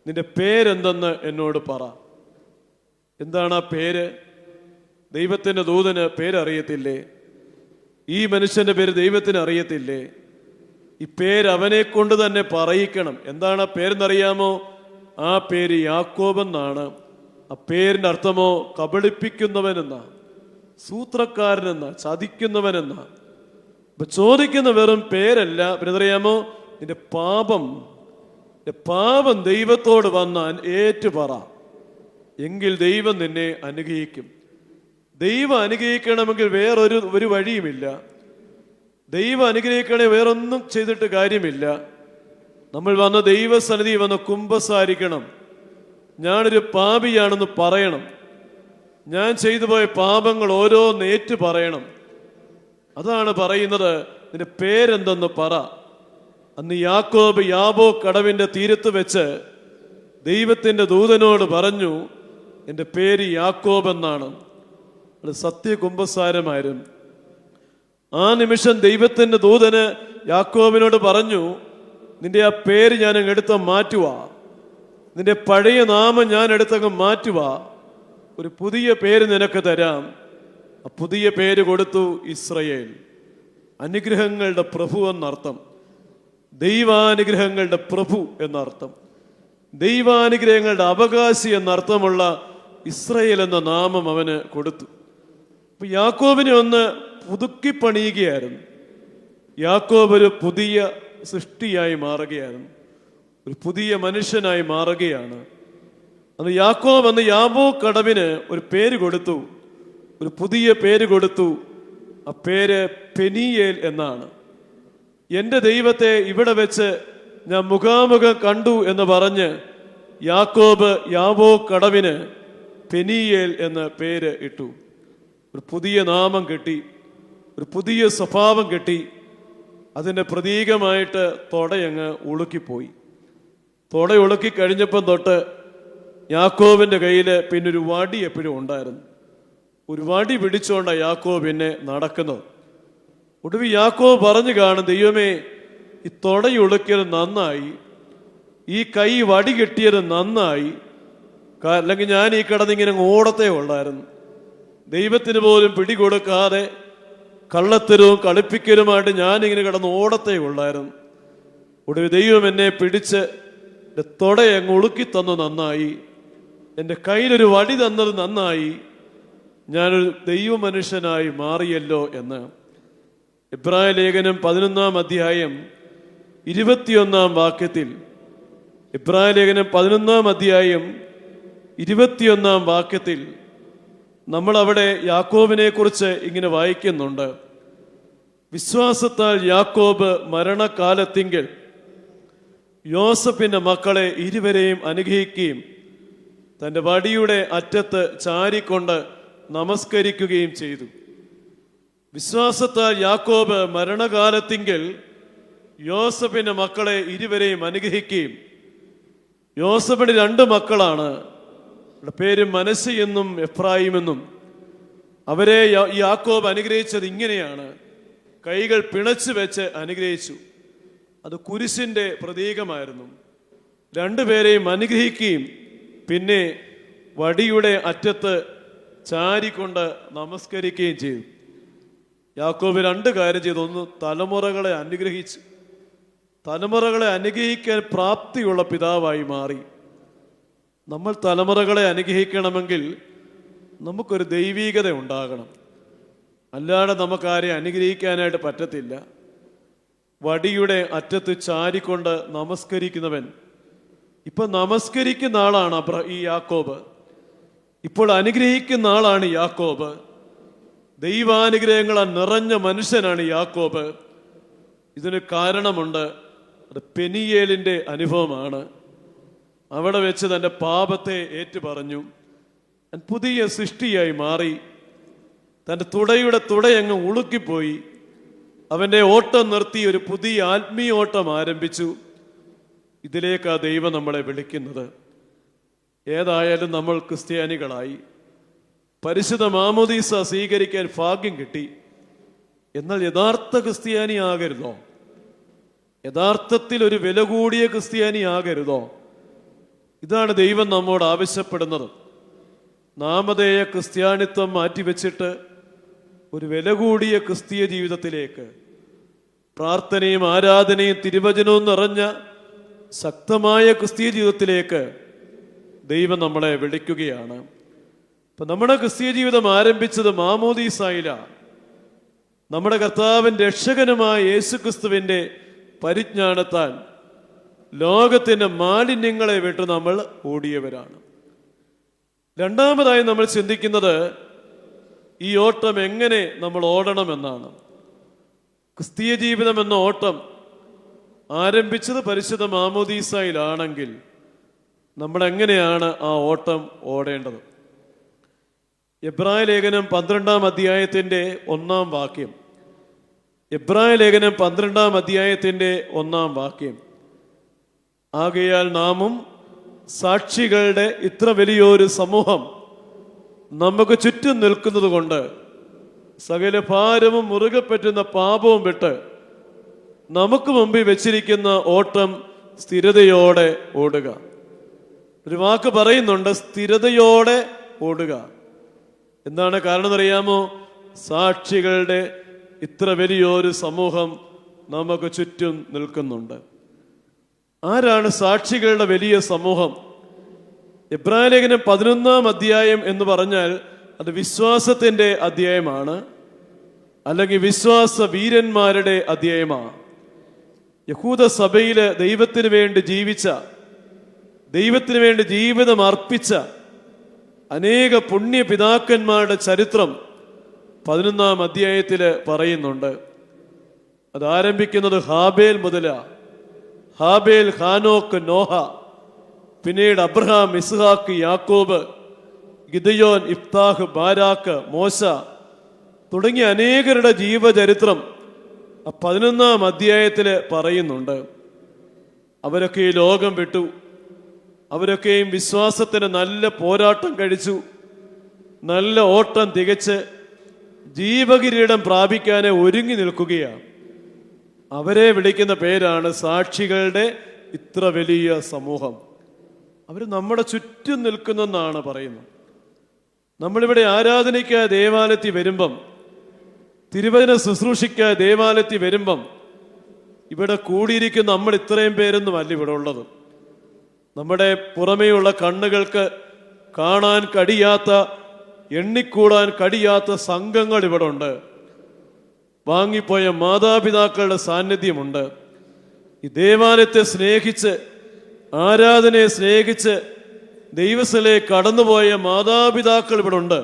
നിന്റെ പേരെന്തെന്ന് എന്നോട് പറ. എന്താണ് ആ പേര്? ദൈവത്തിന്റെ ദൂതന് പേരറിയത്തില്ലേ? ഈ മനുഷ്യന്റെ പേര് ദൈവത്തിന് അറിയത്തില്ലേ? ഈ പേര് അവനെ കൊണ്ട് തന്നെ പറയിക്കണം. എന്താണ് ആ പേരെന്നറിയാമോ? ആ പേര് യാക്കോബ് എന്നാണ്. ആ പേരിന്റെ അർത്ഥമോ കബളിപ്പിക്കുന്നവനെന്ന, സൂത്രക്കാരനെന്ന, ചതിക്കുന്നവനെന്ന. അപ്പൊ ചോദിക്കുന്ന വെറും പേരല്ല, പിന്നറിയാമോ? നിന്റെ പാപം പാപം ദൈവത്തോട് വന്നാൽ ഏറ്റുപറ, എങ്കിൽ ദൈവം നിന്നെ അനുഗ്രഹിക്കും. ദൈവം അനുഗ്രഹിക്കണമെങ്കിൽ വേറൊരു വഴിയുമില്ല. ദൈവം അനുഗ്രഹിക്കണേ വേറൊന്നും ചെയ്തിട്ട് കാര്യമില്ല. നമ്മൾ വന്ന ദൈവസന്നിധി വന്ന് കുമ്പസാരിക്കണം. ഞാനൊരു പാപിയാണെന്ന് പറയണം. ഞാൻ ചെയ്തു പോയ പാപങ്ങൾ ഓരോന്ന് ഏറ്റു പറയണം. അതാണ് പറയുന്നത്, നിന്റെ പേരെന്തെന്ന് പറ. അന്ന് യാക്കോബ് യാബോ കടവിന്റെ തീരത്ത് വെച്ച് ദൈവത്തിന്റെ ദൂതനോട് പറഞ്ഞു, എൻ്റെ പേര് യാക്കോബ് എന്നാണ്. അത് സത്യകുമ്പസാരമായിരുന്നു. ആ നിമിഷം ദൈവത്തിന്റെ ദൂതന് യാക്കോബിനോട് പറഞ്ഞു, നിന്റെ ആ പേര് ഞാൻ എടുത്ത് മാറ്റുക, നിന്റെ പഴയ നാമം ഞാൻ എടുത്തങ്ങ് മാറ്റുക, ഒരു പുതിയ പേര് നിനക്ക് തരാം. ആ പുതിയ പേര് കൊടുത്തു ഇസ്രയേൽ. അനുഗ്രഹങ്ങളുടെ പ്രഭു എന്നർത്ഥം, ദൈവാനുഗ്രഹങ്ങളുടെ പ്രഭു എന്നർത്ഥം, ദൈവാനുഗ്രഹങ്ങളുടെ അവകാശി എന്നർത്ഥമുള്ള ഇസ്രയേൽ എന്ന നാമം അവന് കൊടുത്തു. അപ്പൊ യാക്കോബിനെ ഒന്ന് പുതുക്കി പണിയുകയായിരുന്നു. യാക്കോബ് ഒരു പുതിയ സൃഷ്ടിയായി മാറുകയായിരുന്നു, ഒരു പുതിയ മനുഷ്യനായി മാറുകയാണ്. അന്ന് യാക്കോബ് അന്ന് യാബോ കടവിന് ഒരു പേര് കൊടുത്തു, ഒരു പുതിയ പേര് കൊടുത്തു. ആ പേര് പെനീയേൽ എന്നാണ്. എൻ്റെ ദൈവത്തെ ഇവിടെ വെച്ച് ഞാൻ മുഖാമുഖം കണ്ടു എന്ന് പറഞ്ഞ് യാക്കോബ് യാബോ കടവിന് പെനീയേൽ എന്ന പേര് ഇട്ടു. ഒരു പുതിയ നാമം കിട്ടി, ഒരു പുതിയ സ്വഭാവം കിട്ടി. അതിൻ്റെ പ്രതീകമായിട്ട് തൊടയങ്ങ് ഉളുക്കിപ്പോയി. തൊട ഉളുക്കി കഴിഞ്ഞപ്പം തൊട്ട് യാക്കോബിൻ്റെ കയ്യിൽ പിന്നെ ഒരു വടി എപ്പോഴും ഉണ്ടായിരുന്നു. ഒരു വടി പിടിച്ചുകൊണ്ടാണ് യാക്കോബ് പിന്നെ നടക്കുന്നത്. ഒടുവിൽ യാക്കോബ് പറഞ്ഞു കാണും, ദൈവമേ, ഈ തൊടയുളുക്കിയത് നന്നായി, ഈ കൈ വടി കെട്ടിയത് നന്നായി, അല്ലെങ്കിൽ ഞാൻ ഈ കിടന്നിങ്ങനെ ഓടത്തേ ഉള്ളായിരുന്നു. ദൈവത്തിന് പോലും പിടികൊടുക്കാതെ കള്ളത്തരവും കളിപ്പിക്കലുമായിട്ട് ഞാനിങ്ങനെ കിടന്ന് ഓടത്തേ ഉള്ളായിരുന്നു. ഒടുവിൽ ദൈവം എന്നെ പിടിച്ച് എൻ്റെ തൊടയങ്ങ് ഉളുക്കി തന്നു നന്നായി, എൻ്റെ കയ്യിലൊരു വടി തന്നത് നന്നായി, ഞാനൊരു ദൈവ മനുഷ്യനായി മാറിയല്ലോ എന്ന്. എബ്രായ ലേഖനം 11-ാം അധ്യായം 21-ാം വാക്യത്തിൽ, എബ്രായ ലേഖനം 11-ാം അധ്യായം 21-ാം വാക്യത്തിൽ നമ്മൾ അവിടെ യാക്കോബിനെ കുറിച്ച് ഇങ്ങനെ വായിക്കുന്നുണ്ട്. വിശ്വാസത്താൽ യാക്കോബ് മരണകാലത്തിങ്കൽ യോസഫിന്റെ മക്കളെ ഇരുവരെയും അനുഗ്രഹിക്കുകയും തൻ്റെ വടിയുടെ അറ്റത്ത് ചാരിക്കൊണ്ട് നമസ്കരിക്കുകയും ചെയ്തു. വിശ്വാസത്താൽ യാക്കോബ് മരണകാലത്തിങ്കൽ യോസഫിന്റെ മക്കളെ ഇരുവരെയും അനുഗ്രഹിക്കുകയും, യോസഫിന് 2 മക്കളാണ്, പേര് മനശ്ശെ എന്നും എഫ്രായിം എന്നും. അവരെ യാക്കോബ് അനുഗ്രഹിച്ചത് ഇങ്ങനെയാണ്, കൈകൾ പിണച്ചു വെച്ച് അനുഗ്രഹിച്ചു. അത് കുരിശിന്റെ പ്രതീകമായിരുന്നു. 2 പേരെയും അനുഗ്രഹിക്കുകയും പിന്നെ വടിയുടെ അറ്റത്ത് ചാരിക്കൊണ്ട് നമസ്കരിക്കുകയും ചെയ്തു. യാക്കോബ് 2 കാര്യം ചെയ്തു. ഒന്ന്, തലമുറകളെ അനുഗ്രഹിച്ചു. തലമുറകളെ അനുഗ്രഹിക്കാൻ പ്രാപ്തിയുള്ള പിതാവായി മാറി. നമ്മൾ തലമുറകളെ അനുഗ്രഹിക്കണമെങ്കിൽ നമുക്കൊരു ദൈവീകത ഉണ്ടാകണം. അല്ലാതെ നമുക്കാരെ അനുഗ്രഹിക്കാനായിട്ട് പറ്റത്തില്ല. വടിയുടെ അറ്റത്ത് ചാരിക്കൊണ്ട് നമസ്കരിക്കുന്നവൻ ഇപ്പൊ നമസ്കരിക്കുന്ന ആളാണ് ഈ യാക്കോബ്. ഇപ്പോൾ അനുഗ്രഹിക്കുന്ന ആളാണ് യാക്കോബ്. ദൈവാനുഗ്രഹങ്ങളാൽ നിറഞ്ഞ മനുഷ്യനാണ് യാക്കോബ്. ഇതിന് കാരണമുണ്ട്. അത് പെനിയേലിന്റെ അനുഭവമാണ്. അവിടെ വെച്ച് തൻ്റെ പാപത്തെ ഏറ്റുപറഞ്ഞു, പുതിയ സൃഷ്ടിയായി മാറി. തൻ്റെ തുടയങ്ങ് ഉളുക്കിപ്പോയി. അവൻ്റെ ഓട്ടം നിർത്തി ഒരു പുതിയ ആത്മീയ ഓട്ടം ആരംഭിച്ചു. ഇതിലേക്കാ ദൈവം നമ്മളെ വിളിക്കുന്നത്. ഏതായാലും നമ്മൾ ക്രിസ്ത്യാനികളായി, പരിശുദ്ധ മാമോദീസ സ്വീകരിക്കാൻ ഭാഗ്യം കിട്ടി. എന്നാൽ യഥാർത്ഥ ക്രിസ്ത്യാനി ആകരുതോ? യഥാർത്ഥത്തിൽ ഒരു വില കൂടിയ ക്രിസ്ത്യാനി ആകരുതോ? ഇതാണ് ദൈവം നമ്മോട് ആവശ്യപ്പെടുന്നത്. നാമധേയ ക്രിസ്ത്യാനിത്വം മാറ്റിവെച്ചിട്ട് ഒരു വില കൂടിയ ക്രിസ്തീയ ജീവിതത്തിലേക്ക്, പ്രാർത്ഥനയും ആരാധനയും തിരുവചനവും നിറഞ്ഞ ശക്തമായ ക്രിസ്തീയ ജീവിതത്തിലേക്ക് ദൈവം നമ്മളെ വിളിക്കുകയാണ്. അപ്പൊ നമ്മുടെ ക്രിസ്തീയ ജീവിതം ആരംഭിച്ചത് മാമോദീസായില. നമ്മുടെ കർത്താവിൻ രക്ഷകനുമായ യേശുക്രിസ്തുവിന്റെ പരിജ്ഞാനത്താൽ ലോകത്തിൻ്റെ മാലിന്യങ്ങളെ വിട്ട് നമ്മൾ ഓടിയവരാണ്. രണ്ടാമതായി നമ്മൾ ചിന്തിക്കുന്നത് ഈ ഓട്ടം എങ്ങനെ നമ്മൾ ഓടണമെന്നാണ്. ക്രിസ്തീയ ജീവിതം എന്ന ഓട്ടം ആരംഭിച്ചത് പരിശുദ്ധ മാമോദീസയിലാണെങ്കിൽ നമ്മൾ എങ്ങനെയാണ് ആ ഓട്ടം ഓടേണ്ടത്? എബ്രായ ലേഖനം 12-ാം അധ്യായത്തിൻ്റെ 1-ാം വാക്യം. എബ്രായ ലേഖനം 12-ാം അധ്യായത്തിൻ്റെ 1-ാം വാക്യം. ആകയാൽ നാമും സാക്ഷികളുടെ ഇത്ര വലിയൊരു സമൂഹം നമുക്ക് ചുറ്റും നിൽക്കുന്നത് കൊണ്ട് സകല ഭാരവും മുറുകെ പറ്റുന്ന പാപവും വിട്ട് നമുക്ക് മുമ്പിൽ വെച്ചിരിക്കുന്ന ഓട്ടം സ്ഥിരതയോടെ ഓടുക. ഒരു വാക്ക് പറയുന്നുണ്ട്, സ്ഥിരതയോടെ ഓടുക. എന്താണ് കാരണം എന്നറിയാമോ? സാക്ഷികളുടെ ഇത്ര വലിയൊരു സമൂഹം നമുക്ക് ചുറ്റും നിൽക്കുന്നുണ്ട്. ആരാണ് സാക്ഷികളുടെ വലിയ സമൂഹം? എബ്രായ ലേഖനം 11-ാം അധ്യായം എന്ന് പറഞ്ഞാൽ അത് വിശ്വാസത്തിൻ്റെ അധ്യായമാണ്, അല്ലെങ്കിൽ വിശ്വാസ വീരന്മാരുടെ അധ്യായമാണ്. യഹൂദ സഭയില് ദൈവത്തിന് വേണ്ടി ജീവിച്ച, ദൈവത്തിന് വേണ്ടി ജീവിതം അർപ്പിച്ച അനേക പുണ്യ പിതാക്കന്മാരുടെ ചരിത്രം 11-ാം അധ്യായത്തിൽ പറയുന്നുണ്ട്. അത് ആരംഭിക്കുന്നത് ഹാബേൽ മുതലാ. ഹാബേൽ, ഹാനോക്ക്, നോഹ, പിന്നീട് അബ്രഹാം, ഇസ്ഹാക്ക്, യാക്കോബ്, ഗിദയോൻ, ഇഫ്താഹ്, ബാരാക്ക്, മോശ തുടങ്ങിയ അനേകരുടെ ജീവചരിത്രം 11-ാം അധ്യായത്തിൽ പറയുന്നുണ്ട്. അവരൊക്കെ ഈ ലോകം വിട്ടു. അവരൊക്കെയും വിശ്വാസത്തിന് നല്ല പോരാട്ടം കഴിച്ചു, നല്ല ഓട്ടം തികച്ച് ജീവകിരീടം പ്രാപിക്കാനെ ഒരുങ്ങി നിൽക്കുകയാണ്. അവരെ വിളിക്കുന്ന പേരാണ് സാക്ഷികളുടെ ഇത്ര വലിയ സമൂഹം. അവർ നമ്മുടെ ചുറ്റും നിൽക്കുന്നെന്നാണ് പറയുന്നത്. നമ്മളിവിടെ ആരാധനയ്ക്കായി ദേവാലയത്തിൽ വരുമ്പം, തിരുവചന ശുശ്രൂഷിക്കായി ദേവാലയത്തിൽ വരുമ്പം ഇവിടെ കൂടിയിരിക്കുന്ന നമ്മൾ ഇത്രയും പേരൊന്നുമല്ല ഇവിടെ ഉള്ളത്. നമ്മുടെ പുറമേയുള്ള കണ്ണുകൾക്ക് കാണാൻ കഴിയാത്ത, എണ്ണിക്കൂടാൻ കഴിയാത്ത സംഘങ്ങൾ ഇവിടെ ഉണ്ട്. വാങ്ങിപ്പോയ മാതാപിതാക്കളുടെ സാന്നിധ്യമുണ്ട്. ഈ ദേവാലയത്തെ സ്നേഹിച്ച്, ആരാധനയെ സ്നേഹിച്ച് ദൈവസ്ഥലേക്ക് കടന്നുപോയ മാതാപിതാക്കൾ ഇവിടെ ഉണ്ട്.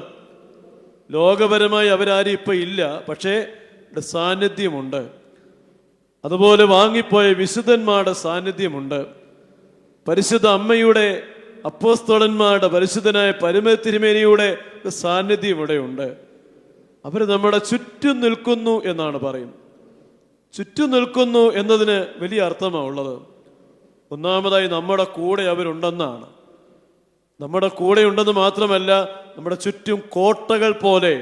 ലോകപരമായി അവരാരും ഇപ്പം ഇല്ല, പക്ഷേ ഇവിടെ സാന്നിധ്യമുണ്ട്. അതുപോലെ വാങ്ങിപ്പോയ വിശുദ്ധന്മാരുടെ സാന്നിധ്യമുണ്ട്. പരിശുദ്ധ അമ്മയുടെ, അപ്പോസ്തലന്മാരുടെ, പരിശുദ്ധനായ പരമതിരുമേനിയുടെ സാന്നിധ്യം ഇവിടെയുണ്ട്. അവർ നമ്മുടെ ചുറ്റും നിൽക്കുന്നു എന്നാണ് പറയുന്നത്. ചുറ്റും നിൽക്കുന്നു എന്നതിന് വലിയ അർത്ഥമാണ് ഉള്ളത്. ഒന്നാമതായി നമ്മുടെ കൂടെ അവരുണ്ടെന്നാണ്. നമ്മുടെ കൂടെ ഉണ്ടെന്ന് മാത്രമല്ല, നമ്മുടെ ചുറ്റും കോട്ടകൾ പോലെ,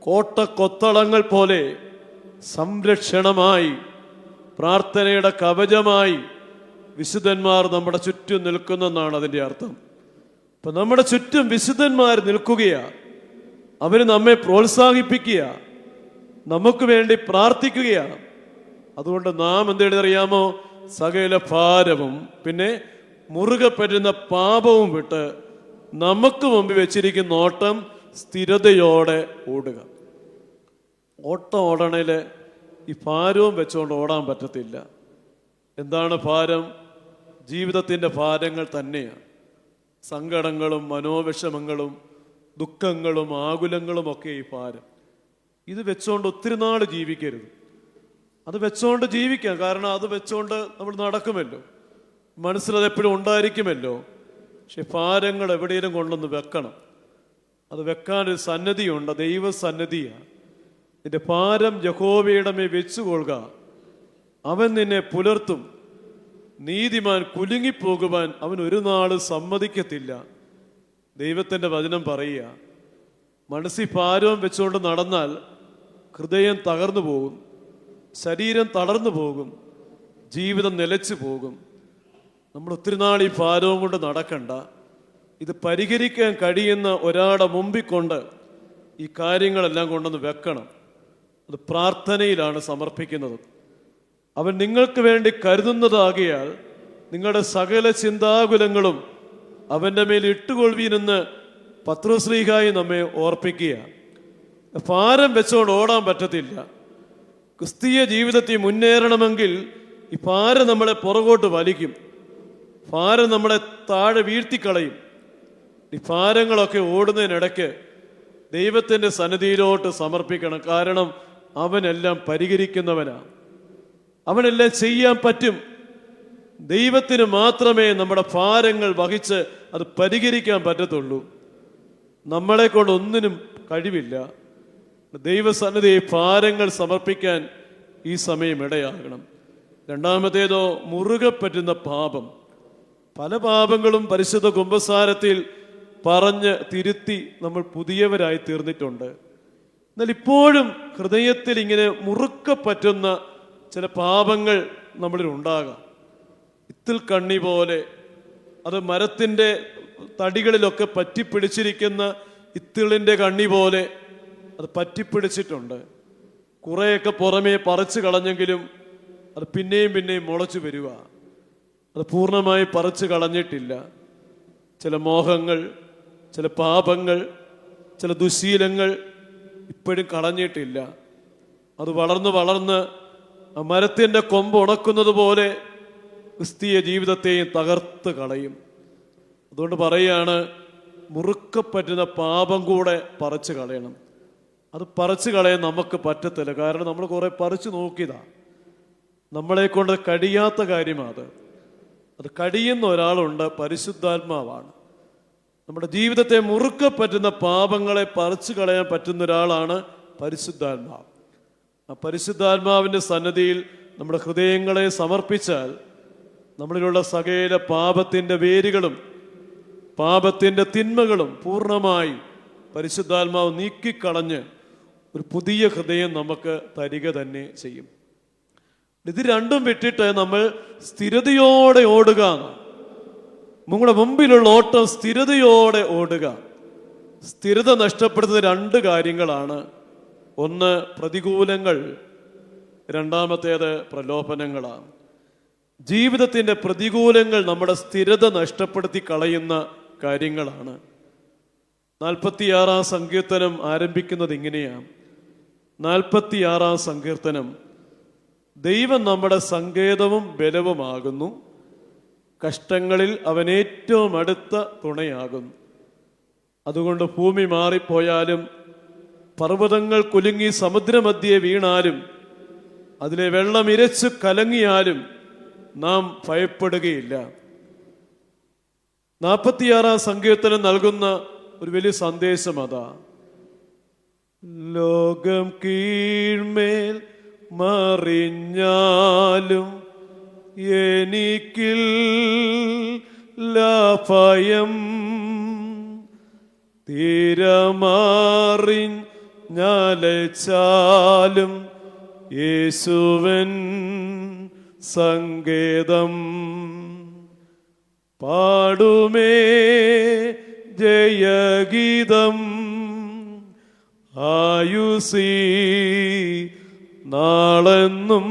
കോട്ടക്കൊത്തളങ്ങൾ പോലെ സംരക്ഷണമായി, പ്രാർത്ഥനയുടെ കവചമായി വിശുദ്ധന്മാർ നമ്മുടെ ചുറ്റും നിൽക്കുന്നെന്നാണ് അതിൻ്റെ അർത്ഥം. അപ്പം നമ്മുടെ ചുറ്റും വിശുദ്ധന്മാർ നിൽക്കുകയാണ്. അവർ നമ്മെ പ്രോത്സാഹിപ്പിക്കുക, നമുക്ക് വേണ്ടി പ്രാർത്ഥിക്കുകയാണ്. അതുകൊണ്ട് നാം എന്തെഴുതറിയാമോ? സകല ഭാരവും പിന്നെ മുറുകെ പറ്റുന്ന പാപവും വിട്ട് നമുക്ക് മുമ്പിൽ വെച്ചിരിക്കുന്ന ഓട്ടം സ്ഥിരതയോടെ ഓടുക. ഓട്ടം ഓടണേൽ ഈ ഭാരവും വെച്ചുകൊണ്ട് ഓടാൻ പറ്റത്തില്ല. എന്താണ് ഭാരം? ജീവിതത്തിൻ്റെ ഭാരങ്ങൾ തന്നെയാണ്. സങ്കടങ്ങളും മനോവിഷമങ്ങളും ദുഃഖങ്ങളും ആകുലങ്ങളും ഒക്കെ ഈ ഭാരം. ഇത് വെച്ചുകൊണ്ട് ഒത്തിരി നാൾ ജീവിക്കരുത്. അത് വെച്ചുകൊണ്ട് ജീവിക്കാം, കാരണം അത് വെച്ചുകൊണ്ട് നമ്മൾ നടക്കുമല്ലോ, മനസ്സിലതെപ്പോഴും ഉണ്ടായിരിക്കുമല്ലോ. പക്ഷെ ഭാരങ്ങൾ എവിടെയെങ്കിലും കൊണ്ടൊന്ന് വെക്കണം. അത് വെക്കാനൊരു സന്നദ്ധിയുണ്ട്, ദൈവസന്നദ്ധിയാണ്. നിന്റെ ഭാരം യഹോവയുടെ മേൽ വെച്ചുകൊള്ളുക, അവൻ നിന്നെ പുലർത്തും. നീതിമാൻ കുലുങ്ങിപ്പോകുവാൻ അവൻ ഒരു നാൾ സമ്മതിക്കത്തില്ല. ദൈവത്തിൻ്റെ വചനം പറയുക. മനസ്സിൽ ഭാരവും വെച്ചുകൊണ്ട് നടന്നാൽ ഹൃദയം തകർന്നു പോകും, ശരീരം തളർന്നു പോകും, ജീവിതം നിലച്ചു പോകും. നമ്മൾ ഒത്തിരി നാൾ ഈ ഭാരവും കൊണ്ട് നടക്കണ്ട. ഇത് പരിഹരിക്കാൻ കഴിയുന്ന ഒരാളുടെ മുമ്പിൽ കൊണ്ട് ഈ കാര്യങ്ങളെല്ലാം കൊണ്ടൊന്ന് വെക്കണം. അത് പ്രാർത്ഥനയിലാണ് സമർപ്പിക്കുന്നത്. അവൻ നിങ്ങൾക്ക് വേണ്ടി കരുതുന്നതാകിയാൽ നിങ്ങളുടെ സകല ചിന്താകുലങ്ങളും അവൻ്റെ മേൽ ഇട്ടുകൊള്ളുവീനെന്ന് പത്രോസ്ലീഹായി നമ്മെ ഓർപ്പിക്കുക. ഭാരം വെച്ചുകൊണ്ട് ഓടാൻ പറ്റത്തില്ല. ക്രിസ്തീയ ജീവിതത്തിൽ മുന്നേറണമെങ്കിൽ ഈ ഭാരം നമ്മളെ പുറകോട്ട് വലിക്കും, ഭാരം നമ്മളെ താഴെ വീഴ്ത്തിക്കളയും. ഈ ഭാരങ്ങളൊക്കെ ഓടുന്നതിനിടയ്ക്ക് ദൈവത്തിൻ്റെ സന്നിധിയിലോട്ട് സമർപ്പിക്കണം. കാരണം അവനെല്ലാം പരിഹരിക്കുന്നവനാണ്, അവനെല്ലാം ചെയ്യാൻ പറ്റും. ദൈവത്തിന് മാത്രമേ നമ്മുടെ ഭാരങ്ങൾ വഹിച്ച് അത് പരിഹരിക്കാൻ പറ്റത്തുള്ളൂ. നമ്മളെ കൊണ്ട് ഒന്നിനും കഴിവില്ല. ദൈവസന്നിധി ഭാരങ്ങൾ സമർപ്പിക്കാൻ ഈ സമയം ഇടയാകണം. രണ്ടാമത്തേതോ, മുറുകെ പറ്റുന്ന പാപം. പല പാപങ്ങളും പരിശുദ്ധ കുമ്പസാരത്തിൽ പറഞ്ഞ് തിരുത്തി നമ്മൾ പുതിയവരായി തീർന്നിട്ടുണ്ട്. എന്നാൽ ഇപ്പോഴും ഹൃദയത്തിൽ ഇങ്ങനെ മുറുക്കെ പറ്റുന്ന ചില പാപങ്ങൾ നമ്മളിൽ ഉണ്ടാകാം. ഇത്തിൽ കണ്ണി പോലെ, അത് മരത്തിൻ്റെ തടികളിലൊക്കെ പറ്റിപ്പിടിച്ചിരിക്കുന്ന ഇത്തിളിൻ്റെ കണ്ണി പോലെ അത് പറ്റിപ്പിടിച്ചിട്ടുണ്ട്. കുറേയൊക്കെ പുറമേ പറിച്ചു കളഞ്ഞെങ്കിലും അത് പിന്നെയും പിന്നെയും മുളച്ചു വരിക, അത് പൂർണ്ണമായി പറിച്ചു കളഞ്ഞിട്ടില്ല. ചില മോഹങ്ങൾ, ചില പാപങ്ങൾ, ചില ദുശീലങ്ങൾ ഇപ്പോഴും കളഞ്ഞിട്ടില്ല. അത് വളർന്ന് വളർന്ന് ആ മരത്തിൻ്റെ കൊമ്പ് ഉണക്കുന്നത് പോലെ ക്രിസ്തീയ ജീവിതത്തെയും തകർത്ത് കളയും. അതുകൊണ്ട് പറയുകയാണ്, മുറുക്കെ പറ്റുന്ന പാപം കൂടെ പറിച്ചു കളയണം. അത് പറിച്ചു കളയാൻ നമുക്ക് പറ്റത്തില്ല. കാരണം നമ്മൾ കുറേ പറിച്ചു നോക്കിയതാ, നമ്മളെ കൊണ്ട് കഴിയാത്ത കാര്യമാണ്. അത് കഴിയുന്ന ഒരാളുണ്ട്, പരിശുദ്ധാത്മാവാണ്. നമ്മുടെ ജീവിതത്തെ മുറുക്കെ പറ്റുന്ന പാപങ്ങളെ പറിച്ചു കളയാൻ പറ്റുന്ന ഒരാളാണ് പരിശുദ്ധാത്മാവ്. ആ പരിശുദ്ധാത്മാവിൻ്റെ സന്നിധിയിൽ നമ്മുടെ ഹൃദയങ്ങളെ സമർപ്പിച്ചാൽ നമ്മളിലുള്ള സകല പാപത്തിൻ്റെ വേരുകളും പാപത്തിൻ്റെ തിന്മകളും പൂർണ്ണമായി പരിശുദ്ധാത്മാവ് നീക്കിക്കളഞ്ഞ് ഒരു പുതിയ ഹൃദയം നമുക്ക് തരിക തന്നെ ചെയ്യും. ഇത് രണ്ടും വിട്ടിട്ട് നമ്മൾ സ്ഥിരതയോടെ ഓടുക. നമ്മുടെ മുമ്പിലുള്ള ഓട്ടം സ്ഥിരതയോടെ ഓടുക. സ്ഥിരത നഷ്ടപ്പെടുത്തുന്ന രണ്ട് കാര്യങ്ങളാണ്. ഒന്ന് പ്രതികൂലങ്ങൾ, രണ്ടാമത്തേത് പ്രലോഭനങ്ങളാണ്. ജീവിതത്തിൻ്റെ പ്രതികൂലങ്ങൾ നമ്മുടെ സ്ഥിരത നഷ്ടപ്പെടുത്തി കളയുന്ന കാര്യങ്ങളാണ്. 46-ാം സങ്കീർത്തനം ആരംഭിക്കുന്നത് ഇങ്ങനെയാണ്. 46-ാം സങ്കീർത്തനം: ദൈവം നമ്മുടെ സങ്കേതവും ബലവുമാകുന്നു, കഷ്ടങ്ങളിൽ അവൻ ഏറ്റവും അടുത്ത തുണയാകുന്നു. അതുകൊണ്ട് ഭൂമി മാറിപ്പോയാലും പർവ്വതങ്ങൾ കുലുങ്ങി സമുദ്രമധ്യേ വീണാലും അതിലെ വെള്ളം ഇരച്ചു കലങ്ങിയാലും നാം ഭയപ്പെടുകയില്ല. 46-ാം സങ്കീർത്തനം നൽകുന്ന ഒരു വലിയ സന്ദേശം അതാ. ലോകം കീഴ്മേൽ മറിഞ്ഞാലും എനിക്കില്ല ഭയം, തീരമാറിഞ്ഞാലും യേശുവൻ സങ്കേതം. പാടുമേ ജയഗീതം ആയുസീ നാളെന്നും,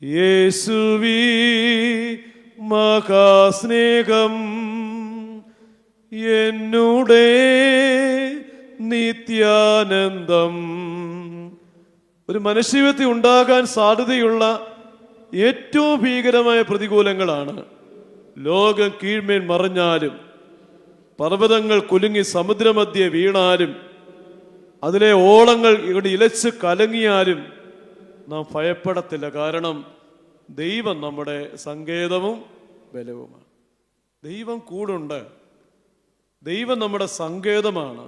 യേശുവീ മഹാസ്നേഹം എന്നുടെ നിത്യാനന്ദം. ഒരു മനുഷ്യജീവിതത്തിൽ ഉണ്ടാകാൻ സാധ്യതയുള്ള ഏറ്റവും ഭീകരമായ പ്രതികൂലങ്ങളാണ് ലോകം കീഴ്മേൽ മറിഞ്ഞാലും പർവ്വതങ്ങൾ കുലുങ്ങി സമുദ്രമധ്യേ വീണാലും അതിലെ ഓളങ്ങൾ ഇവിടെ ഇലച്ച് കലങ്ങിയാലും നാം ഭയപ്പെടത്തില്ല. കാരണം ദൈവം നമ്മുടെ സങ്കേതവും ബലവുമാണ്. ദൈവം കൂടുണ്ട്. ദൈവം നമ്മുടെ സങ്കേതമാണ്.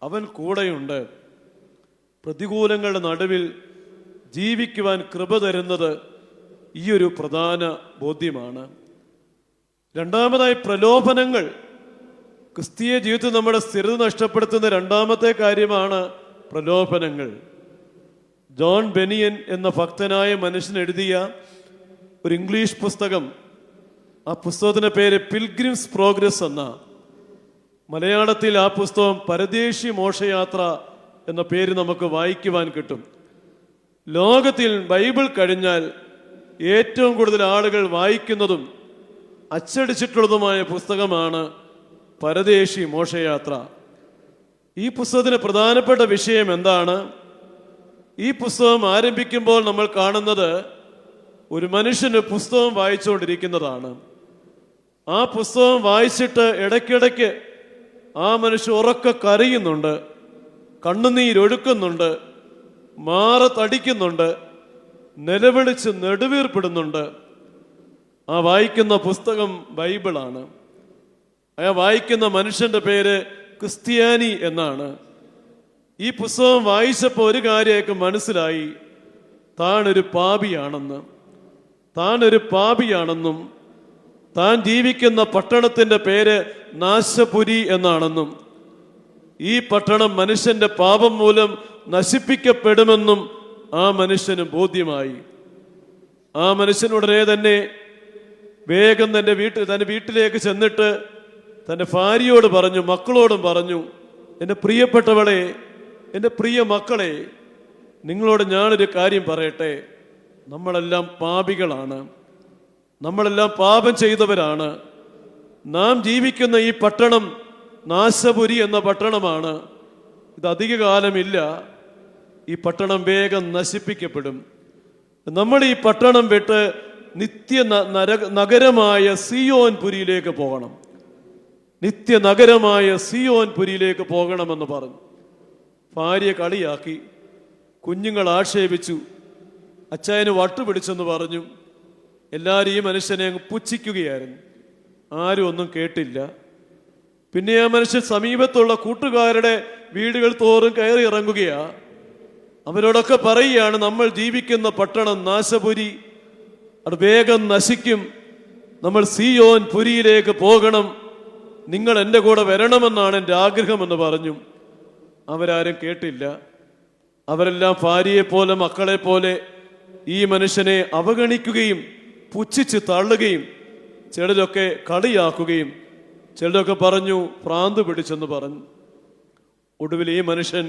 അവൻ കൂടെയുണ്ട്. പ്രതികൂലങ്ങളുടെ നടുവിൽ ജീവിക്കുവാൻ കൃപ തരുന്നത് ഈ ഒരു പ്രധാന ബോധ്യമാണ്. രണ്ടാമതായി പ്രലോഭനങ്ങൾ. ക്രിസ്തീയ ജീവിതത്തിൽ നമ്മുടെ സ്ഥിരത നഷ്ടപ്പെടുത്തുന്ന രണ്ടാമത്തെ കാര്യമാണ് പ്രലോഭനങ്ങൾ. ജോൺ ബെനിയൻ എന്ന ഭക്തനായ മനുഷ്യൻ എഴുതിയ ഒരു ഇംഗ്ലീഷ് പുസ്തകം, ആ പുസ്തകത്തിൻ്റെ പേര് പിൽഗ്രിംസ് പ്രോഗ്രസ് എന്ന. മലയാളത്തിൽ ആ പുസ്തകം പരദേശി മോക്ഷയാത്ര എന്ന പേര് നമുക്ക് വായിക്കുവാൻ കിട്ടും. ലോകത്തിൽ ബൈബിൾ കഴിഞ്ഞാൽ ഏറ്റവും കൂടുതൽ ആളുകൾ വായിക്കുന്നതും അച്ചടിച്ചിട്ടുള്ളതുമായ പുസ്തകമാണ് പരദേശി മോക്ഷയാത്ര. ഈ പുസ്തകത്തിന് പ്രധാനപ്പെട്ട വിഷയം എന്താണ്? ഈ പുസ്തകം ആരംഭിക്കുമ്പോൾ നമ്മൾ കാണുന്നത് ഒരു മനുഷ്യന് പുസ്തകം വായിച്ചുകൊണ്ടിരിക്കുന്നതാണ്. ആ പുസ്തകം വായിച്ചിട്ട് ഇടയ്ക്കിടയ്ക്ക് ആ മനുഷ്യൻ ഉറക്കെ കരയുന്നുണ്ട്, കണ്ണുനീരൊഴുക്കുന്നുണ്ട്, മാറ തടിക്കുന്നുണ്ട്, നിലവിളിച്ച് നെടുവീർപ്പിടുന്നുണ്ട്. ആ വായിക്കുന്ന പുസ്തകം ബൈബിളാണ്. ആ വായിക്കുന്ന മനുഷ്യന്റെ പേര് ക്രിസ്ത്യാനി എന്നാണ്. ഈ പുസ്തകം വായിച്ചപ്പോൾ ഒരു കാര്യമൊക്കെ മനസ്സിലായി, താനൊരു പാപിയാണെന്നും താൻ ജീവിക്കുന്ന പട്ടണത്തിന്റെ പേര് നാശപുരി എന്നാണെന്നും ഈ പട്ടണം മനുഷ്യന്റെ പാപം മൂലം നശിപ്പിക്കപ്പെടുമെന്നും ആ മനുഷ്യന് ബോധ്യമായി. ആ മനുഷ്യൻ ഉടനെ തന്നെ വേഗം തന്റെ വീട്ടിലേക്ക് ചെന്നിട്ട് തന്റെ ഭാര്യയോട് പറഞ്ഞു, മക്കളോടും പറഞ്ഞു, എൻ്റെ പ്രിയപ്പെട്ടവളെ, എൻ്റെ പ്രിയ മക്കളെ, നിങ്ങളോട് ഞാനൊരു കാര്യം പറയട്ടെ. നമ്മളെല്ലാം പാപികളാണ്, നമ്മളെല്ലാം പാപം ചെയ്തവരാണ്. നാം ജീവിക്കുന്ന ഈ പട്ടണം നാശപുരി എന്ന പട്ടണമാണ്. ഇത് അധിക കാലമില്ല, ഈ പട്ടണം വേഗം നശിപ്പിക്കപ്പെടും. നമ്മൾ ഈ പട്ടണം വിട്ട് നഗരമായ സിയോൻ പുരിയിലേക്ക് പോകണം, നഗരമായ സിയോൻ പുരിയിലേക്ക് പോകണമെന്ന് പറഞ്ഞു. ഭാര്യ കളിയാക്കി, കുഞ്ഞുങ്ങൾ ആക്ഷേപിച്ചു, അച്ചായന് വട്ടുപിടിച്ചെന്ന് പറഞ്ഞു. എല്ലാവരും ഈ മനുഷ്യനെ അങ്ങ് പുച്ഛിക്കുകയായിരുന്നു. ആരും ഒന്നും കേട്ടില്ല. പിന്നെ ആ മനുഷ്യൻ സമീപത്തുള്ള കൂട്ടുകാരുടെ വീടുകൾ തോറും കയറി ഇറങ്ങുകയാ. അവരോടൊക്കെ പറയുകയാണ്, നമ്മൾ ജീവിക്കുന്ന പട്ടണം നാശപുരി, അത് വേഗം നശിക്കും, നമ്മൾ സിയോൻ പുരിയിലേക്ക് പോകണം, നിങ്ങൾ എൻ്റെ കൂടെ വരണമെന്നാണ് എൻ്റെ ആഗ്രഹമെന്ന് പറഞ്ഞു. അവരാരും കേട്ടില്ല. അവരെല്ലാം ഭാര്യയെ പോലെ മക്കളെ പോലെ ഈ മനുഷ്യനെ അവഗണിക്കുകയും പുച്ഛിച്ച് തള്ളുകയും ചിലരൊക്കെ കളിയാക്കുകയും ചിലരൊക്കെ പറഞ്ഞു ഭ്രാന്ത് പിടിച്ചെന്ന് പറഞ്ഞു. ഒടുവിൽ ഈ മനുഷ്യൻ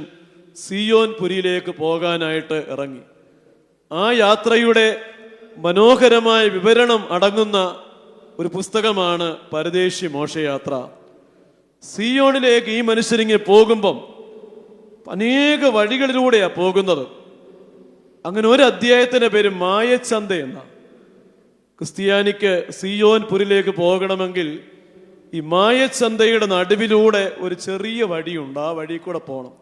സിയോൻ പുരിയിലേക്ക് പോകാനായിട്ട് ഇറങ്ങി. ആ യാത്രയുടെ മനോഹരമായ വിവരണം അടങ്ങുന്ന ഒരു പുസ്തകമാണ് പരദേശി മോക്ഷയാത്ര. സിയോണിലേക്ക് ഈ മനുഷ്യരിങ്ങനെ പോകുമ്പം അനേക വഴികളിലൂടെയാണ് പോകുന്നത്. അങ്ങനെ ഒരു അധ്യായത്തിന്റെ പേര് മായച്ചന്ത എന്ന. ക്രിസ്ത്യാനിക്ക് സിയോൻ പുരിയിലേക്ക് പോകണമെങ്കിൽ ഈ മായച്ചന്തയുടെ നടുവിലൂടെ ഒരു ചെറിയ വഴിയുണ്ട്, ആ വഴി കൂടെ പോകണം.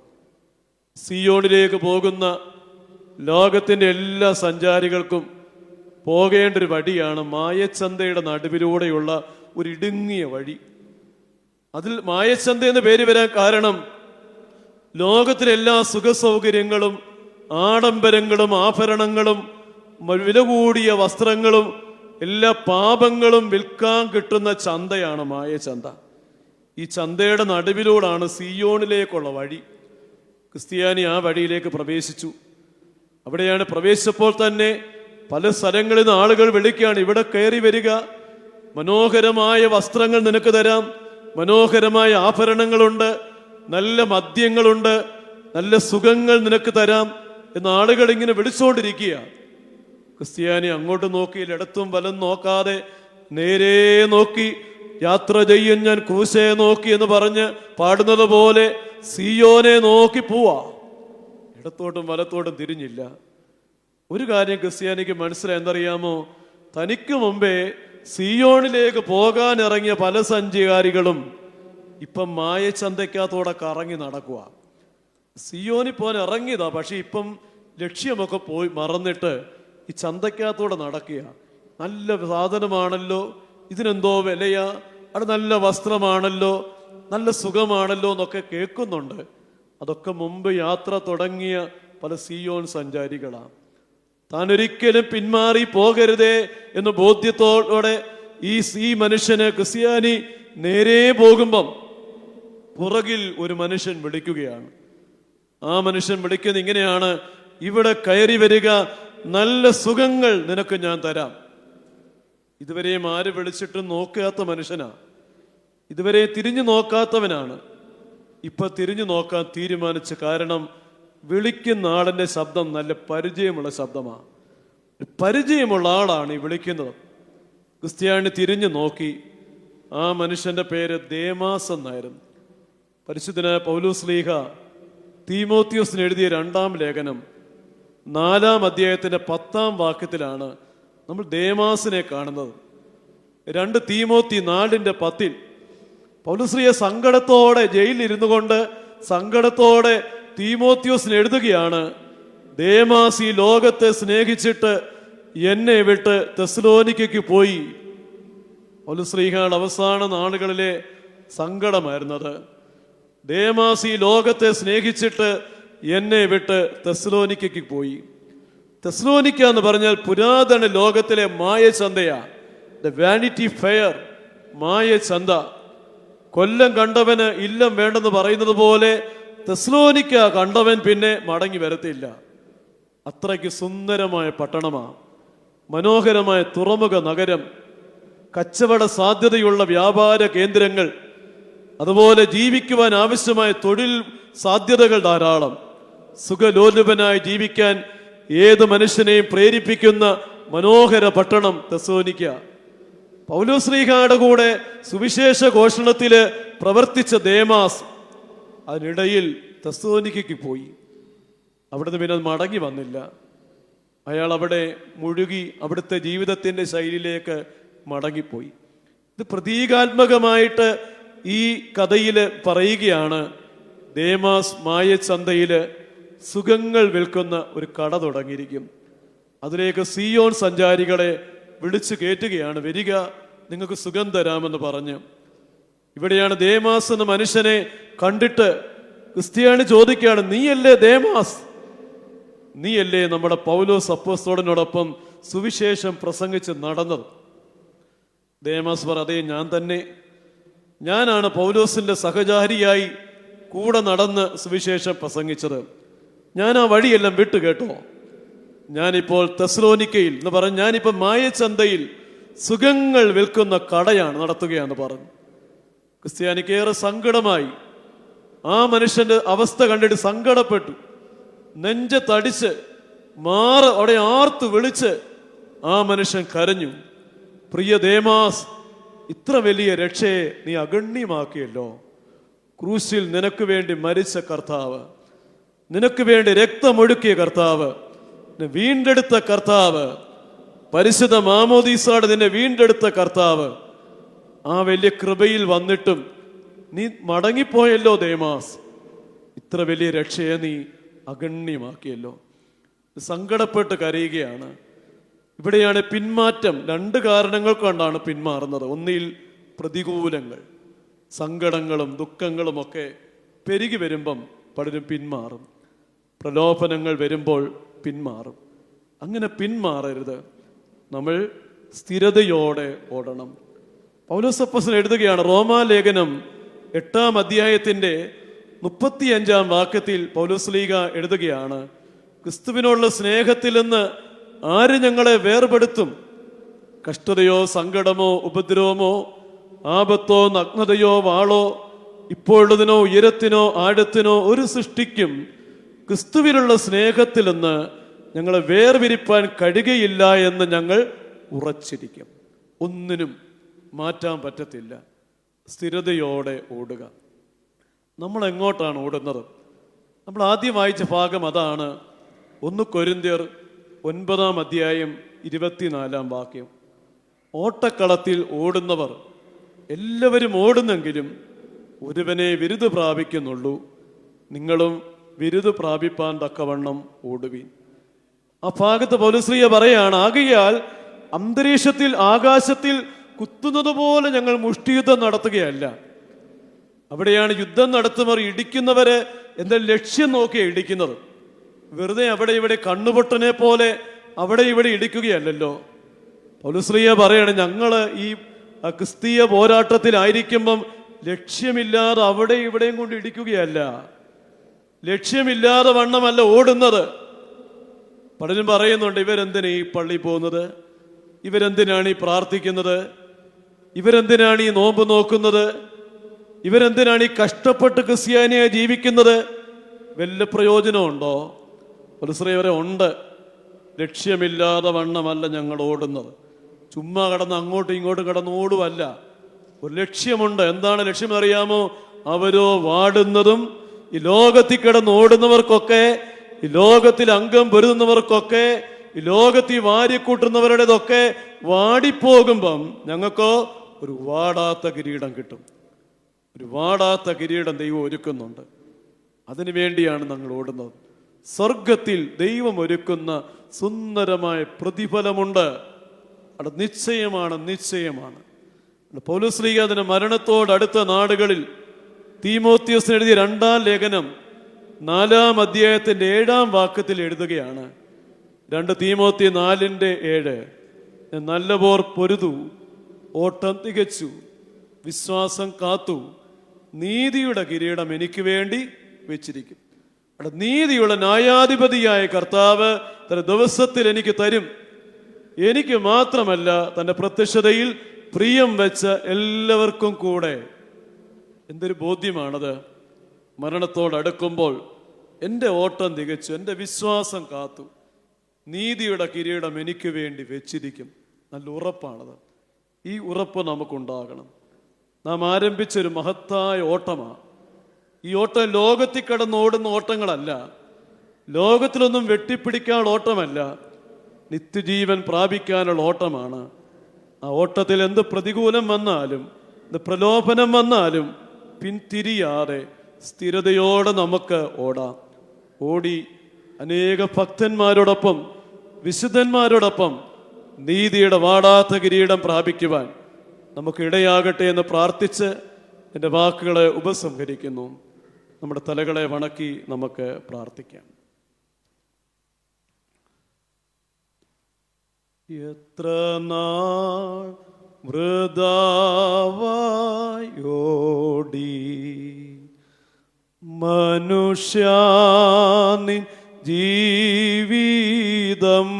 സിയോണിലേക്ക് പോകുന്ന ലോകത്തിന്റെ എല്ലാ സഞ്ചാരികൾക്കും പോകേണ്ട ഒരു വഴിയാണ് മായച്ചന്തയുടെ നടുവിലൂടെയുള്ള ഒരു ഇടുങ്ങിയ വഴി. അതിൽ മായച്ചന്ത എന്ന് പേര് വരാൻ കാരണം ലോകത്തിലെ എല്ലാ സുഖസൗകര്യങ്ങളും ആഡംബരങ്ങളും ആഭരണങ്ങളും വില കൂടിയ വസ്ത്രങ്ങളും എല്ലാ പാപങ്ങളും വിൽക്കാൻ കിട്ടുന്ന ചന്തയാണ് മായച്ചന്ത. ഈ ചന്തയുടെ നടുവിലൂടാണ് സിയോണിലേക്കുള്ള വഴി. ക്രിസ്ത്യാനി ആ വഴിയിലേക്ക് പ്രവേശിച്ചു. അവിടെയാണ് പ്രവേശിച്ചപ്പോൾ തന്നെ പല സ്ഥലങ്ങളിൽ നിന്ന് ആളുകൾ വിളിക്കുകയാണ്, ഇവിടെ കയറി വരിക, മനോഹരമായ വസ്ത്രങ്ങൾ നിനക്ക് തരാം, മനോഹരമായ ആഭരണങ്ങളുണ്ട്, നല്ല മദ്യങ്ങളുണ്ട്, നല്ല സുഖങ്ങൾ നിനക്ക് തരാം എന്ന് ആളുകൾ ഇങ്ങനെ വിളിച്ചുകൊണ്ടിരിക്കുക. ക്രിസ്ത്യാനി അങ്ങോട്ട് നോക്കിയില്ല, ഇടത്തും വലം നോക്കാതെ നേരെ നോക്കി, യാത്ര ചെയ്യും ഞാൻ ക്രൂശെ നോക്കി എന്ന് പറഞ്ഞ് പാടുന്നത് പോലെ സിയോനെ നോക്കി പോവാ. ഇടത്തോട്ടും വലത്തോട്ടും തിരിഞ്ഞില്ല. ഒരു കാര്യം ക്രിസ്ത്യാനിക്ക് മനസ്സിലായി, എന്തറിയാമോ? തനിക്ക് മുമ്പേ സിയോണിലേക്ക് പോകാൻ ഇറങ്ങിയ പല സഞ്ചാരികളും ഇപ്പം മായച്ചന്തയ്ക്കകത്തോടെ കറങ്ങി നടക്കുക. സിയോനിൽ പോകാൻ ഇറങ്ങിയതാ, പക്ഷെ ഇപ്പം ലക്ഷ്യമൊക്കെ പോയി മറന്നിട്ട് ഈ ചന്തയ്ക്കകത്തോടെ നടക്കുക. നല്ല സാധനമാണല്ലോ, ഇതിനെന്തോ വിലയാ, അത് നല്ല വസ്ത്രമാണല്ലോ, നല്ല സുഖമാണല്ലോ എന്നൊക്കെ കേൾക്കുന്നുണ്ട്. അതൊക്കെ മുമ്പ് യാത്ര തുടങ്ങിയ പല സിയോൻ സഞ്ചാരികളാണ്. താൻ ഒരിക്കലും പിന്മാറി പോകരുതേ എന്ന ബോധ്യത്തോടെ ഈ മനുഷ്യന് ക്രിസ്ത്യാനി നേരെ പോകുമ്പം പുറകിൽ ഒരു മനുഷ്യൻ വിളിക്കുകയാണ്. ആ മനുഷ്യൻ വിളിക്കുന്നത് ഇങ്ങനെയാണ്, ഇവിടെ കയറി വരിക, നല്ല സുഖങ്ങൾ നിനക്ക് ഞാൻ തരാം. ഇതുവരെയും ആര് വിളിച്ചിട്ടും നോക്കാത്ത മനുഷ്യനാ, ഇതുവരെ തിരിഞ്ഞു നോക്കാത്തവനാണ്. ഇപ്പൊ തിരിഞ്ഞു നോക്കാൻ തീരുമാനിച്ച കാരണം വിളിക്കുന്ന ആളിന്റെ ശബ്ദം നല്ല പരിചയമുള്ള ശബ്ദമാണ്, പരിചയമുള്ള ആളാണ് ഈ വിളിക്കുന്നത്. ക്രിസ്ത്യാനി തിരിഞ്ഞു നോക്കി. ആ മനുഷ്യന്റെ പേര് ദേമാസ് എന്നായിരുന്നു. പരിശുദ്ധനായ പൗലോസ് ശ്ലീഹ തീമോത്തിയോസിന് എഴുതിയ 2-ാം ലേഖനം 4-ാം അധ്യായത്തിന്റെ 10-ാം വാക്യത്തിലാണ് നമ്മൾ ദേമാസിനെ കാണുന്നത്. 2 തീമോത്തി 4:10 പൗലോസ്ലീഹ സങ്കടത്തോടെ ജയിലിൽ ഇരുന്നു കൊണ്ട് സങ്കടത്തോടെ തീമോത്തിയോസിന് എഴുതുകയാണ്, ദേമാസ് ഈ ലോകത്തെ സ്നേഹിച്ചിട്ട് എന്നെ വിട്ട് തെസ്സലോനിക്കയ്ക്ക് പോയി. പൗലോസ്ലീഹയുടെ അവസാന നാളുകളിലെ സങ്കടമായിരുന്നത്. ദേമാസ് ഈ ലോകത്തെ സ്നേഹിച്ചിട്ട് എന്നെ വിട്ട് തെസ്സലോനിക്കയ്ക്ക് പോയി. തെസ്സലോനിക്ക എന്ന് പറഞ്ഞാൽ പുരാതന ലോകത്തിലെ മായചന്തയാ, ദ വാനിറ്റി ഫെയർ, മായചന്ത. കൊല്ലം കണ്ടവന് ഇല്ലം വേണ്ടെന്ന് പറയുന്നത് പോലെ തെസ്സലോനിക്ക കണ്ടവൻ പിന്നെ മടങ്ങി വരത്തില്ല. അത്രയ്ക്ക് സുന്ദരമായ പട്ടണമാണ്, മനോഹരമായ തുറമുഖ നഗരം, കച്ചവട സാധ്യതയുള്ള വ്യാപാര കേന്ദ്രങ്ങൾ, അതുപോലെ ജീവിക്കുവാൻ ആവശ്യമായ തൊഴിൽ സാധ്യതകൾ ധാരാളം. സുഖലോലുപനായി ജീവിക്കാൻ ഏത് മനുഷ്യനെയും പ്രേരിപ്പിക്കുന്ന മനോഹര പട്ടണം തെസ്സലോനിക്ക. പൗലോസ്ലീഹയുടെ കൂടെ സുവിശേഷ ഘോഷണത്തില് പ്രവർത്തിച്ച ദേമാസ് അതിനിടയിൽ തെസ്സലോനിക്കയ്ക്ക് പോയി. അവിടുന്ന് പിന്നെ മടങ്ങി വന്നില്ല. അയാൾ അവിടെ മുഴുകി അവിടുത്തെ ജീവിതത്തിന്റെ ശൈലിയിലേക്ക് മടങ്ങിപ്പോയി. ഇത് പ്രതീകാത്മകമായിട്ട് ഈ കഥയില് പറയുകയാണ്, ദേമാസ് മായച്ചന്തയില് സുഖങ്ങൾ വിൽക്കുന്ന ഒരു കട തുടങ്ങിയിരിക്കും. അതിലേക്ക് സിയോൻ സഞ്ചാരികളെ വിളിച്ചു കയറ്റുകയാണ്, വരിക, നിങ്ങൾക്ക് സുഖം തരാമെന്ന് പറഞ്ഞ്. ഇവിടെയാണ് ദേമാസ് എന്ന മനുഷ്യനെ കണ്ടിട്ട് ക്രിസ്ത്യാനി ചോദിക്കുകയാണ്, നീയല്ലേ ദേമാസ്? നീയല്ലേ നമ്മുടെ പൗലോസ് അപ്പോസ്തലനോടൊപ്പം സുവിശേഷം പ്രസംഗിച്ച് നടന്നത്? ദേമാസ് പറ, അതേ, ഞാൻ തന്നെ. ഞാനാണ് പൗലോസിന്റെ സഹചാരിയായി കൂടെ നടന്ന് സുവിശേഷം പ്രസംഗിച്ചത്. ഞാൻ ആ വഴിയെല്ലാം വിട്ടു കേട്ടോ. ഞാനിപ്പോൾ തെസ്സലോനിക്കയിൽ എന്ന് പറഞ്ഞ് ഞാനിപ്പോൾ മായച്ചന്തയിൽ സുഖങ്ങൾ വിൽക്കുന്ന കടയാണ് നടത്തുകയാന്ന് പറഞ്ഞു. ക്രിസ്ത്യാനിക്ക് ഏറെ സങ്കടമായി. ആ മനുഷ്യന്റെ അവസ്ഥ കണ്ടിട്ട് സങ്കടപ്പെട്ടു. നെഞ്ചത്തടിച്ച് അവിടെ ആർത്തു വിളിച്ച് ആ മനുഷ്യൻ കരഞ്ഞു, പ്രിയ ദേമാസ്, ഇത്ര വലിയ രക്ഷയെ നീ അഗണ്യമാക്കിയല്ലോ. ക്രൂശിൽ നിനക്ക് വേണ്ടി മരിച്ച കർത്താവ്, നിനക്ക് വേണ്ടി രക്തമൊഴുക്കിയ കർത്താവ്, വീണ്ടെടുത്ത കർത്താവ്, പരിശുദ്ധ മാമോദീസയോടെ നിന്നെ വീണ്ടെടുത്ത കർത്താവ്, ആ വലിയ കൃപയിൽ വന്നിട്ടും നീ മടങ്ങിപ്പോയല്ലോ ദേമാസ്. ഇത്ര വലിയ രക്ഷയെ നീ അഗണ്യമാക്കിയല്ലോ. സങ്കടപ്പെട്ട് കരയുകയാണ്. ഇവിടെയാണ് പിന്മാറ്റം. 2 കാരണങ്ങൾ കൊണ്ടാണ് പിന്മാറുന്നത്. ഒന്നിൽ പ്രതികൂലങ്ങൾ, സങ്കടങ്ങളും ദുഃഖങ്ങളും ഒക്കെ പെരുകി വരുമ്പം പലരും പിന്മാറും. പ്രലോഭനങ്ങൾ വരുമ്പോൾ പിന്മാറും. അങ്ങനെ പിന്മാറരുത്. നമ്മൾ സ്ഥിരതയോടെ ഓടണം. പൗലോസ് അപ്പോസ്തലൻ എഴുതുകയാണ്, റോമാലേഖനം 8-ാം അധ്യായത്തിന്റെ 35-ാം വാക്യത്തിൽ പൗലോസ്ലീഹ എഴുതുകയാണ്, ക്രിസ്തുവിനോടുള്ള സ്നേഹത്തിൽ നിന്ന് ആര് ഞങ്ങളെ വേർപെടുത്തും? കഷ്ടതയോ സങ്കടമോ ഉപദ്രവമോ ആപത്തോ നഗ്നതയോ വാളോ ഇപ്പോഴുള്ളതിനോ ഉയരത്തിനോ ആഴത്തിനോ ഒരു സൃഷ്ടിക്കും ക്രിസ്തുവിനുള്ള സ്നേഹത്തിൽ നിന്ന് ഞങ്ങളെ വേർപിരിപ്പാൻ കഴിയുകയില്ല എന്ന് ഞങ്ങൾ ഉറച്ചിരിക്കും. ഒന്നിനും മാറ്റാൻ പറ്റത്തില്ല. സ്ഥിരതയോടെ ഓടുക. നമ്മൾ എങ്ങോട്ടാണ് ഓടുന്നത്? നമ്മൾ ആദ്യം വായിച്ച ഭാഗം അതാണ്. 1 കൊരിന്ത്യർ 9-ാം അധ്യായം 24-ാം വാക്യം. ഓട്ടക്കളത്തിൽ ഓടുന്നവർ എല്ലാവരും ഓടുന്നെങ്കിലും ഒരുവനെ വിരുദ് പ്രാപിക്കുന്നുള്ളൂ, നിങ്ങളും വിരുദ് പ്രാപിപ്പാൻ തക്കവണ്ണം ഓടുവീൻ. ആ ഭാഗത്ത് പൗലോസ്ലീഹ പറയാണ്, ആകയാൽ അന്തരീക്ഷത്തിൽ ആകാശത്തിൽ കുത്തുന്നത് പോലെ ഞങ്ങൾ മുഷ്ടിയുദ്ധം നടത്തുകയല്ല. അവിടെയാണ് യുദ്ധം നടത്തുന്നവർ ഇടിക്കുന്നവരെ എന്താ ലക്ഷ്യം നോക്കിയാ ഇടിക്കുന്നത്. വെറുതെ അവിടെ ഇവിടെ കണ്ണുപൊട്ടനെ പോലെ അവിടെ ഇവിടെ ഇടിക്കുകയല്ലല്ലോ. പൗലോസ്ലീഹ പറയാണ്, ഞങ്ങള് ഈ ക്രിസ്തീയ പോരാട്ടത്തിലായിരിക്കുമ്പം ലക്ഷ്യമില്ലാതെ അവിടെ ഇവിടെയും കൊണ്ട് ഇടിക്കുകയല്ല. ലക്ഷ്യമില്ലാതെ വണ്ണമല്ല ഓടുന്നത്. പലരും പറയുന്നുണ്ട്, ഇവരെന്തിനാണ് ഈ പള്ളി പോകുന്നത്? ഇവരെന്തിനാണ് ഈ പ്രാർത്ഥിക്കുന്നത്? ഇവരെന്തിനാണ് ഈ നോമ്പ് നോക്കുന്നത്? ഇവരെന്തിനാണ് ഈ കഷ്ടപ്പെട്ട് ക്രിസ്ത്യാനിയെ ജീവിക്കുന്നത്? വല്ല പ്രയോജനമുണ്ടോ? പൗലോസ്ലീഹ ഉണ്ട്. ലക്ഷ്യമില്ലാതെ വണ്ണമല്ല ഞങ്ങൾ ഓടുന്നത്. ചുമ്മാ കടന്ന് അങ്ങോട്ടും ഇങ്ങോട്ടും കടന്ന് ഓടുവല്ല. ഒരു ലക്ഷ്യമുണ്ട്. എന്താണ് ലക്ഷ്യം അറിയാമോ? അവരോ വാടുന്നതും ഈ ലോകത്തിൽ കിടന്ന് ഓടുന്നവർക്കൊക്കെ ഈ ലോകത്തിൽ അംഗം പൊരുതുന്നവർക്കൊക്കെ, ഈ ലോകത്തിൽ വാരിക്കൂട്ടുന്നവരുടേതൊക്കെ വാടിപ്പോകുമ്പം ഞങ്ങൾക്കോ ഒരു വാടാത്ത കിരീടം കിട്ടും. ഒരു വാടാത്ത കിരീടം ദൈവം ഒരുക്കുന്നുണ്ട്. അതിനു വേണ്ടിയാണ് ഞങ്ങൾ ഓടുന്നത്. സ്വർഗത്തിൽ ദൈവം ഒരുക്കുന്ന സുന്ദരമായ പ്രതിഫലമുണ്ട്. അത് നിശ്ചയമാണ്, നിശ്ചയമാണ്. പൗലോസ് അതിന് മരണത്തോടടുത്ത നാടുകളിൽ തീമോത്തിയോസിന് എഴുതിയ 2-ാം ലേഖനം 4-ാം അധ്യായത്തിന്റെ 7-ാം വാക്യത്തിൽ എഴുതുകയാണ്. 2 തീമോത്തി 4:7, ഞാൻ നല്ല പോർ പൊരുതു, ഓട്ടം തികച്ചു, വിശ്വാസം കാത്തു, നീതിയുടെ കിരീടം എനിക്ക് വേണ്ടി വെച്ചിരിക്കും. അവിടെ നീതിയുള്ള ന്യായാധിപതിയായ കർത്താവ് തന്റെ ദിവസത്തിൽ എനിക്ക് തരും. എനിക്ക് മാത്രമല്ല, തന്റെ പ്രത്യക്ഷതയിൽ പ്രിയം വെച്ച എല്ലാവർക്കും കൂടെ. എന്തൊരു ബോധ്യമാണത്! മരണത്തോടടുക്കുമ്പോൾ എൻ്റെ ഓട്ടം തികച്ചു, എൻ്റെ വിശ്വാസം കാത്തു, നീതിയുടെ കിരീടം എനിക്ക് വേണ്ടി വെച്ചിരിക്കും. നല്ല ഉറപ്പാണത്. ഈ ഉറപ്പ് നമുക്കുണ്ടാകണം. നാം ആരംഭിച്ചൊരു മഹത്തായ ഓട്ടമാണ്. ഈ ഓട്ടം ലോകത്തിൽ കിടന്നോടുന്ന ഓട്ടങ്ങളല്ല, ലോകത്തിലൊന്നും വെട്ടിപ്പിടിക്കാനുള്ള ഓട്ടമല്ല, നിത്യജീവൻ പ്രാപിക്കാനുള്ള ഓട്ടമാണ്. ആ ഓട്ടത്തിൽ എന്ത് പ്രതികൂലം വന്നാലും, എന്ത് പ്രലോഭനം വന്നാലും പിന്തിരിയാതെ സ്ഥിരതയോടെ നമുക്ക് ഓടാം. ഓടി അനേക ഭക്തന്മാരോടൊപ്പം, വിശുദ്ധന്മാരോടൊപ്പം നീതിയുടെ വാടാത്ത കിരീടം പ്രാപിക്കുവാൻ നമുക്ക് ഇടയാകട്ടെ എന്ന് പ്രാർത്ഥിച്ച് എൻ്റെ വാക്കുകളെ ഉപസംഹരിക്കുന്നു. നമ്മുടെ തലകളെ വണക്കി നമുക്ക് പ്രാർത്ഥിക്കാം. എത്ര നാൾ വൃഥാവായോടി മനുഷ്യാനി ജീവിതം,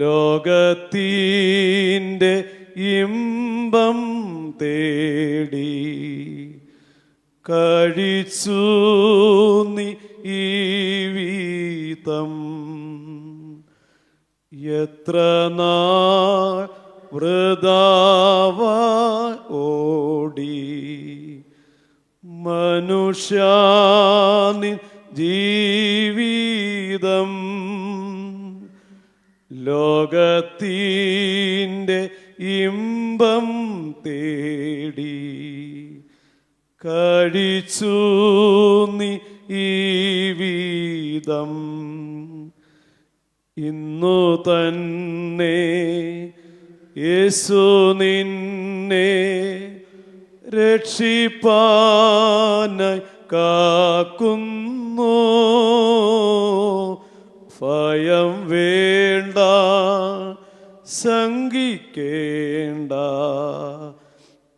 ലോകത്തിൻ്റെ ഇമ്പം തേടി കഴിച്ചു നീ ഈ വീതം. എത്ര നാൾ വൃഥാവായി ഓടി മനുഷ്യാനി ജീവിതം, ലോകത്തിൻ്റെ ഇമ്പം തേടി കഴിച്ചു നീ ഈ വീതം. ഇന്നു തന്നെ യേശു നിന്നെ രക്ഷിപ്പാനായി കാക്കുന്നു. ഭയം വേണ്ട, ശങ്കിക്കേണ്ട,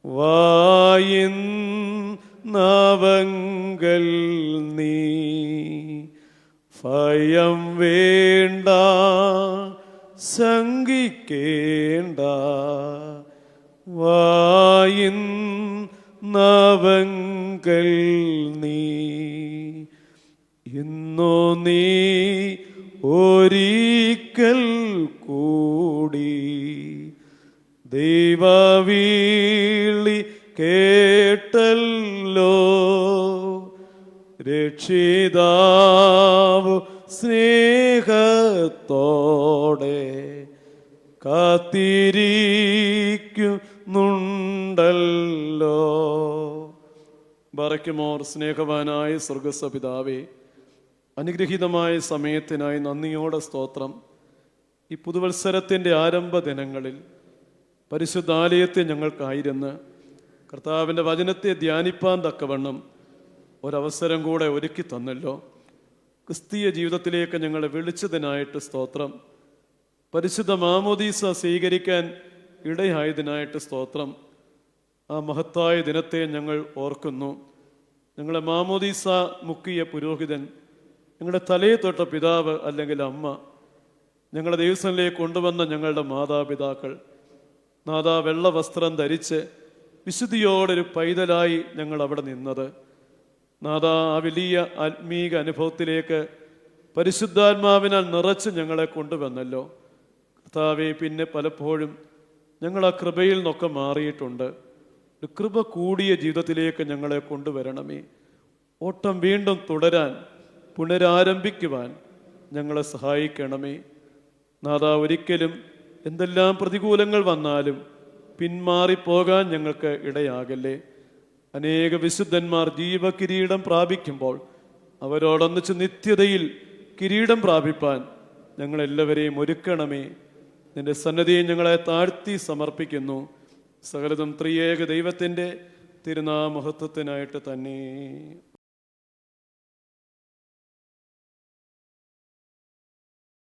വായിന്നവങ്കൽ നീ. ഭയം വേണ്ട, ശങ്കിക്കേണ്ട, വായിന്നവങ്കൽ നീ. ഇന്നു നീ ഒരിക്കൽ കൂടി ദൈവവിളി കേട്ടല്ലോ. രക്ഷിതാവ് സ്നേഹത്തോടെ കാത്തിരിക്കുന്നുണ്ടല്ലോ. ബറയ്ക്കുമോർ സ്നേഹവാനായ സ്വർഗസ്വപിതാവേ, അനുഗ്രഹീതമായ സമയത്തിനായി നന്ദിയോടെ സ്തോത്രം. ഈ പുതുവത്സരത്തിൻ്റെ ആരംഭ ദിനങ്ങളിൽ പരിശുദ്ധാലയത്തെ ഞങ്ങൾക്കായിരുന്ന് കർത്താവിൻ്റെ വചനത്തെ ധ്യാനിപ്പാൻ തക്കവണ്ണം ഒരവസരം കൂടെ ഒരുക്കി തന്നല്ലോ. ക്രിസ്തീയ ജീവിതത്തിലേക്ക് ഞങ്ങളെ വിളിച്ചതിനായിട്ട് സ്തോത്രം. പരിശുദ്ധ മാമോദീസ സ്വീകരിക്കാൻ ഇടയായതിനായിട്ട് സ്തോത്രം. ആ മഹത്തായ ദിനത്തെ ഞങ്ങൾ ഓർക്കുന്നു. ഞങ്ങളെ മാമോദീസ മുക്കിയ പുരോഹിതൻ, ഞങ്ങളുടെ തലയെ തൊട്ട പിതാവ് അല്ലെങ്കിൽ അമ്മ, ഞങ്ങളുടെ ദൈവസനിലേക്ക് കൊണ്ടുവന്ന ഞങ്ങളുടെ മാതാപിതാക്കൾ, നാദാ വെള്ള വസ്ത്രം ധരിച്ച് വിശുദ്ധിയോടൊരു പൈതലായി ഞങ്ങൾ അവിടെ നിന്നത്, നാദാ ആ വലിയ ആത്മീക അനുഭവത്തിലേക്ക് പരിശുദ്ധാത്മാവിനാൽ നിറച്ച് ഞങ്ങളെ കൊണ്ടുവന്നല്ലോ. കർത്താവെ, പിന്നെ പലപ്പോഴും ഞങ്ങൾ ആ കൃപയിൽ നിന്നൊക്കെ മാറിയിട്ടുണ്ട്. ഒരു കൃപ കൂടിയ ജീവിതത്തിലേക്ക് ഞങ്ങളെ കൊണ്ടുവരണമേ. ഓട്ടം വീണ്ടും തുടരാൻ പുനരാരംഭിക്കുവാൻ ഞങ്ങളെ സഹായിക്കണമേ. നാഥാ, ഒരിക്കലും എന്തെല്ലാം പ്രതികൂലങ്ങൾ വന്നാലും പിന്മാറിപ്പോകാൻ ഞങ്ങൾക്ക് ഇടയാകല്ലേ. അനേക വിശുദ്ധന്മാർ ജീവകിരീടം പ്രാപിക്കുമ്പോൾ അവരോടൊന്നിച്ച് നിത്യതയിൽ കിരീടം പ്രാപിപ്പാൻ ഞങ്ങളെല്ലാവരെയും ഒരുക്കണമേ. നിന്റെ സന്നദ്ധിയെ ഞങ്ങളെ താഴ്ത്തി സമർപ്പിക്കുന്നു. സകലതും ത്രിയേക ദൈവത്തിൻ്റെ തിരുനാമഹത്വത്തിനായിട്ട് തന്നെ.